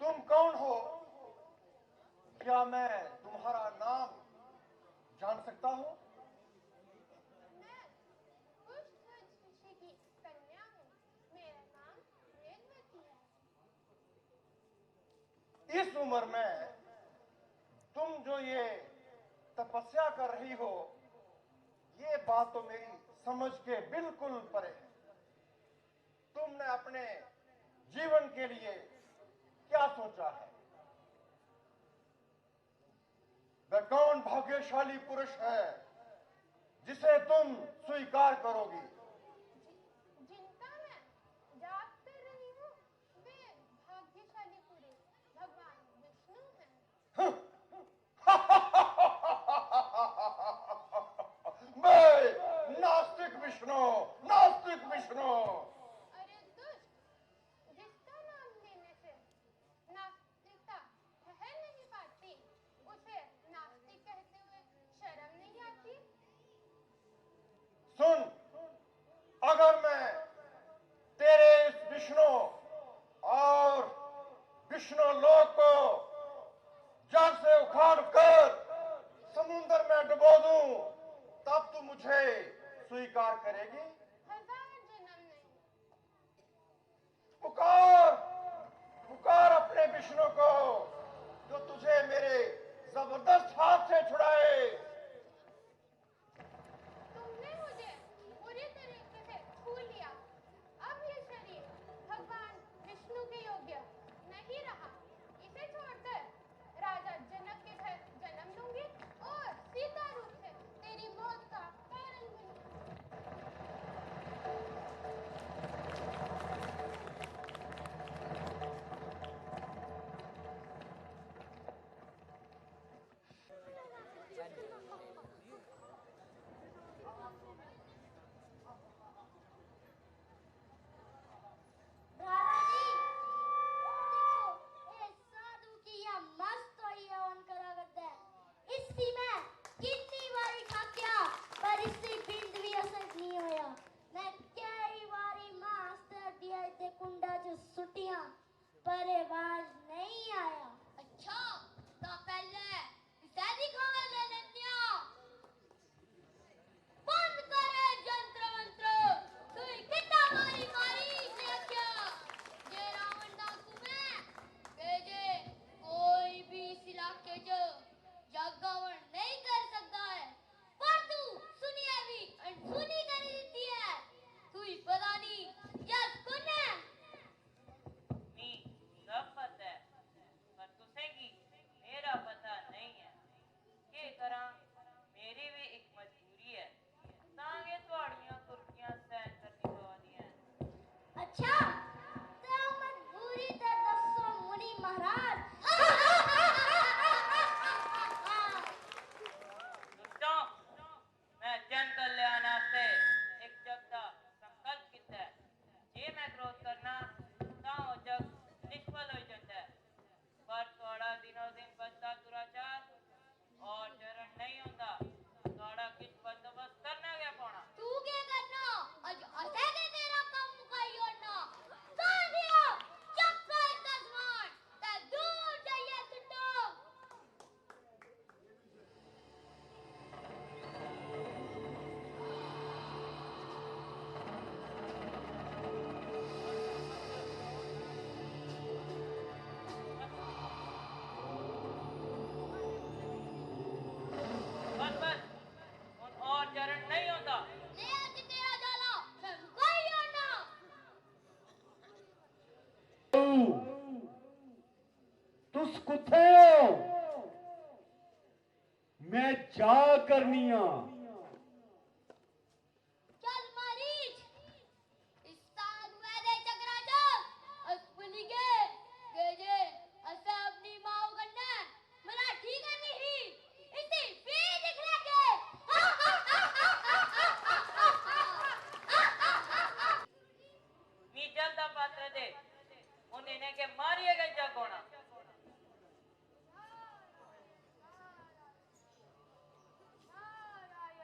तुम कौन हो? क्या मैं तुम्हारा नाम जान सकता हूं? मैं पुष्पध्वज ऋषि की कन्या हूँ। मेरा नाम वेदवती है। इस उम्र में तुम जो ये तपस्या कर रही हो, ये बात तो मेरी समझ के बिल्कुल परे है। तुमने अपने जीवन के लिए क्या सोचा है? वह कौन भाग्यशाली पुरुष है जिसे तुम स्वीकार करोगी? जिनका मैं जाप कर रही हूँ, वे भाग्यशाली पुरुष भगवान विष्णु हैं। मैं नास्तिक विष्णु, नास्तिक विष्णु। अरे दुष्ट, जिसका नाम लेने से नास्तिकता ठहर नहीं पाती, उसे नास्तिक कहते हुए शर्म नहीं आती? सुन, अगर मैं तेरे इस विष्णु और विष्णु लोक को जड़ से उखाड़ कर समुद्र में डुबो दूं, तब तू मुझे स्वीकार करेगी? 1000 जन्म नहीं। पुकार, पुकार अपने विष्णु को जो तुझे मेरे जबरदस्त हाथ से छुड़ाए। तुमने मुझे बुरी तरीके से छू लिया। अब ये शरीर भगवान विष्णु के योग्य नहीं रहा। इसे छोड़कर राजा जनक के घर जन्म लूंगी और सीता रूप से तेरी मौत का कारण बनूंगी। पर आवाज नहीं आया। अच्छा, तो पहले इसे दिखावा ले लेते हैं। बंद करे जंत्र मंत्र, तू कितना मारी मारी से क्या? ये रावण डाकू में भेजे कोई भी इस इलाके जो जागरण नहीं कर सकता है, पर तू सुनिए भी अनसुनी कर देती है। तू ही पता नहीं यस कौन है? मी सब पता है, पर तुसे की मेरा पता नहीं है। के करा, मेरी भी एक मजबूरी है। तांगे थोड़ियां कुर्तियां सहन करनी पवानी है। अच्छा, तो मजबूरी ते दसो मुनि महाराज। दुष्टों, मैं जन कल्याण आस्ते एक जग दा संकल्प कीता है। जे मैं क्रोध करना तां ओ जग निष्फल हो जाता है। पर थोड़ा दिनों दिन बढ़ता दुराचार और चरण नहीं होता। थोड़ा किस बंदोबस्त करना क्या पौना? तू क्या करना? आज असे के तेरा काम मुकाई होना। कर दिया, चक्का एक आसमान, ते दूर जाइए सुटो। बस बस, उन और चरण नहीं होता। ले आज तेरा जाला, ते मुकाई होना। तुस कुत्थे हो? मैं जा करनिया। चल मारीच, इस साल मेरे चक्राचा, अस्पली के जे असा अपनी माँ करना, मला ठीक है नहीं, इसे भी दिख लगे। मी जल्दा पात्र दे, उन इन्हें के मारिए गए जगोना। नारायण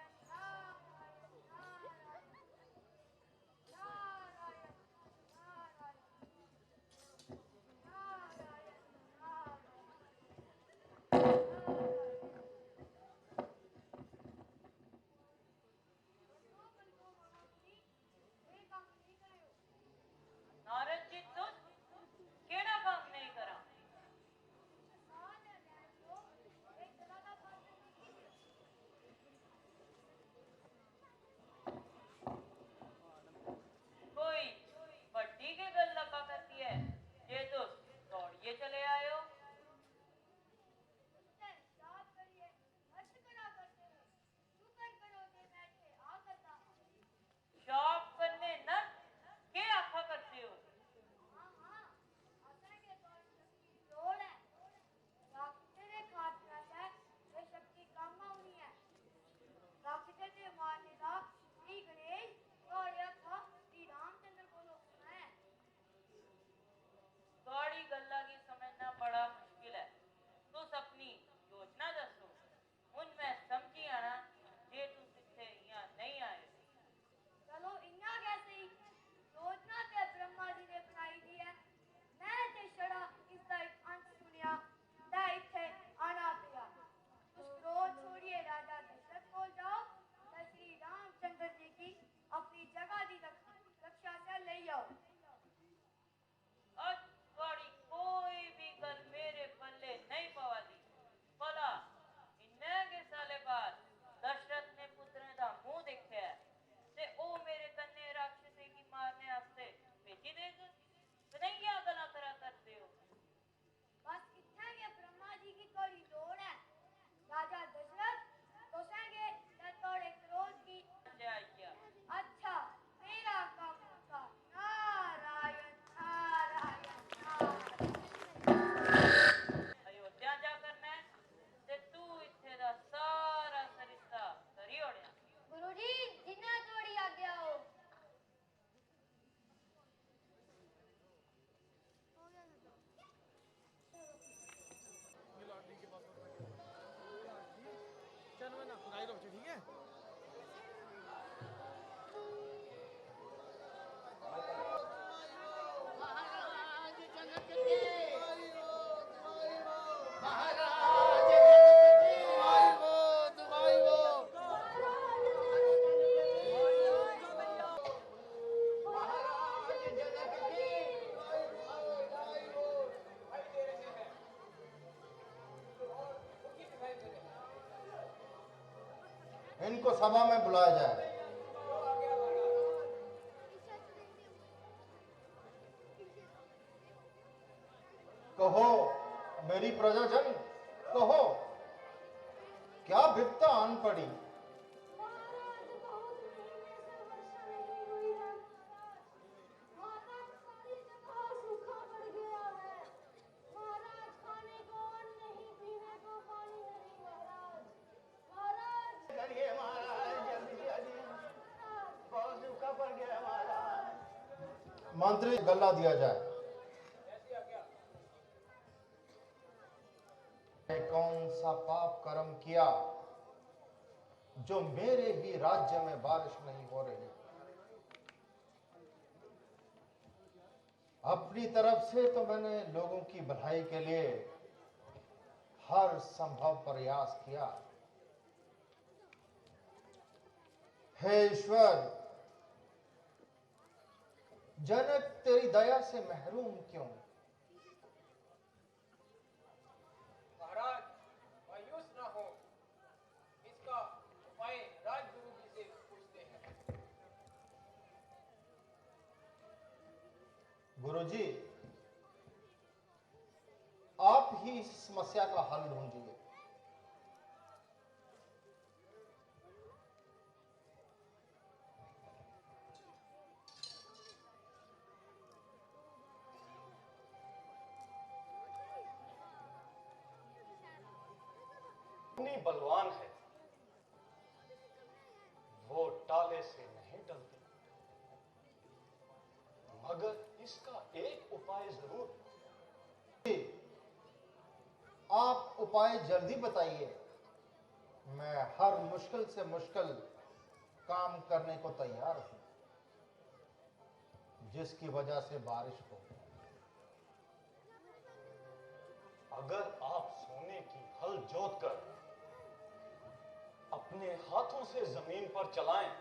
इनको सभा में बुलाया जाए। कहो मेरी प्रजाजन, कहो क्या विपदा आन पड़ी? मंत्री गल्ला दिया जाए। कौन सा पाप कर्म किया जो मेरे ही राज्य में बारिश नहीं हो रही? अपनी तरफ से तो मैंने लोगों की भलाई के लिए हर संभव प्रयास किया। हे ईश्वर, जनक तेरी दया से महरूम क्यों? महाराज मायूस ना हो, इसका उपाय राजगुरु जी से पूछते हैं। गुरुजी, आप ही इस समस्या का हल ढूंढिए। इतनी बलवान है, वो टाले से नहीं टलती, मगर इसका एक उपाय जरूर। आप उपाय जल्दी बताइए। मैं हर मुश्किल से मुश्किल काम करने को तैयार हूं, जिसकी वजह से बारिश हो। अगर आप सोने की हल जोतकर अपने हाथों से जमीन पर चलाएं,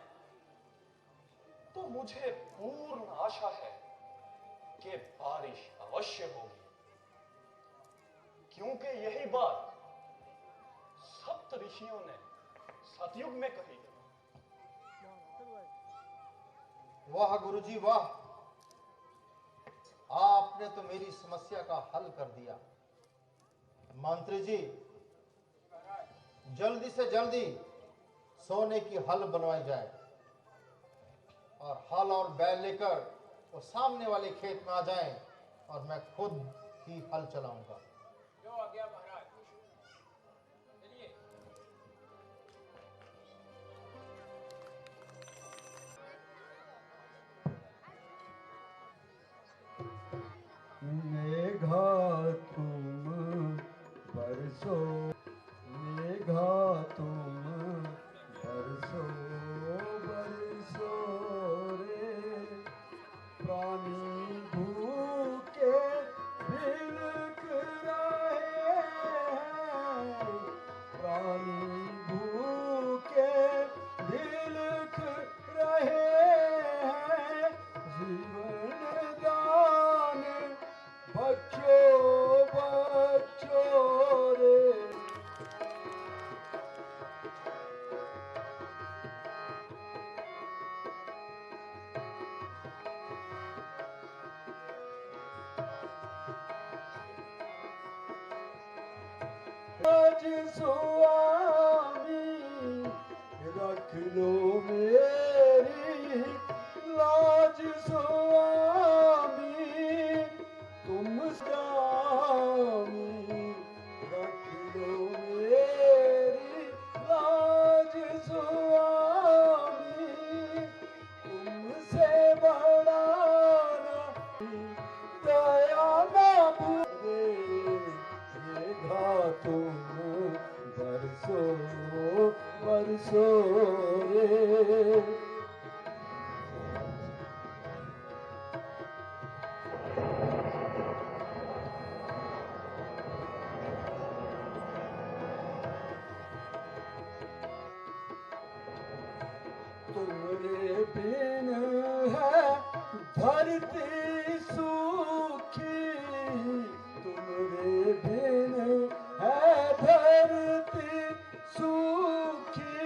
तो मुझे पूर्ण आशा है कि बारिश अवश्य होगी, क्योंकि यही बात सप्त ऋषियों ने सतयुग में कही। वाह गुरुजी वाह, आपने तो मेरी समस्या का हल कर दिया। मंत्री जी, जल्दी से जल्दी सोने की हल बनवाई जाए और हल और बैल लेकर वो सामने वाले खेत में आ जाएं और मैं खुद ही हल चलाऊंगा। जो आज्ञा महाराज। चलिए। मेघा तुम बरसो, मेघा तुम बरसो बरसो रे, प्राणी भूखे बिलख रहे हैं, प्राणी भूखे बिलख रहे हैं, जीवन दान बच्चो बच्चो रे। आज स्वामी रख लो मेरी लाज, स्वामी तुम स्वामी रख लो मेरी लाज, स्वामी तुमसे बड़ा दया ना भूले, मेघा तुम बरसो बरसो रे। तुम्हारे बिन है धरती सूखी, तुम्हारे बिन है धरती सूखी,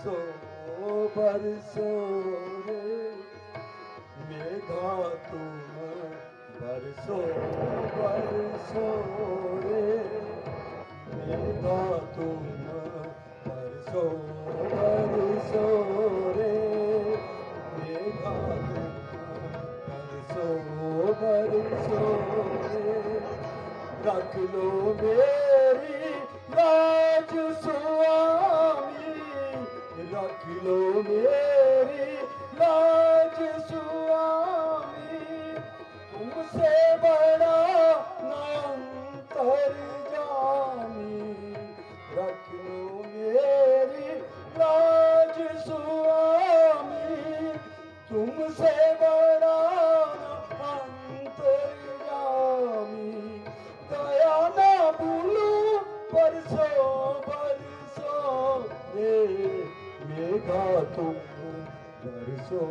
बरसो बरसो रे मेघा तुम बरसो बरसो रे मेघा तुम बरसो बरसो रे मेघा तुम बरसो रे रख लो मेरी लाज स्वामी रख लो मेरी लाज स्वामी तुमसे बड़ा अंतर जामी रख लो मेरी लाज स्वामी तुमसे बड़ा अंतर जामी दया ना भूलू बरसो बरसो रे मेघा तुम बरसो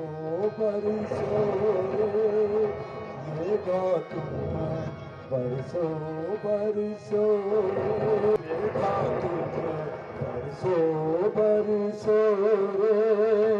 बरसो रे मेघा तुम बरसो बरसो मेघा तुम बरसो बरसो रे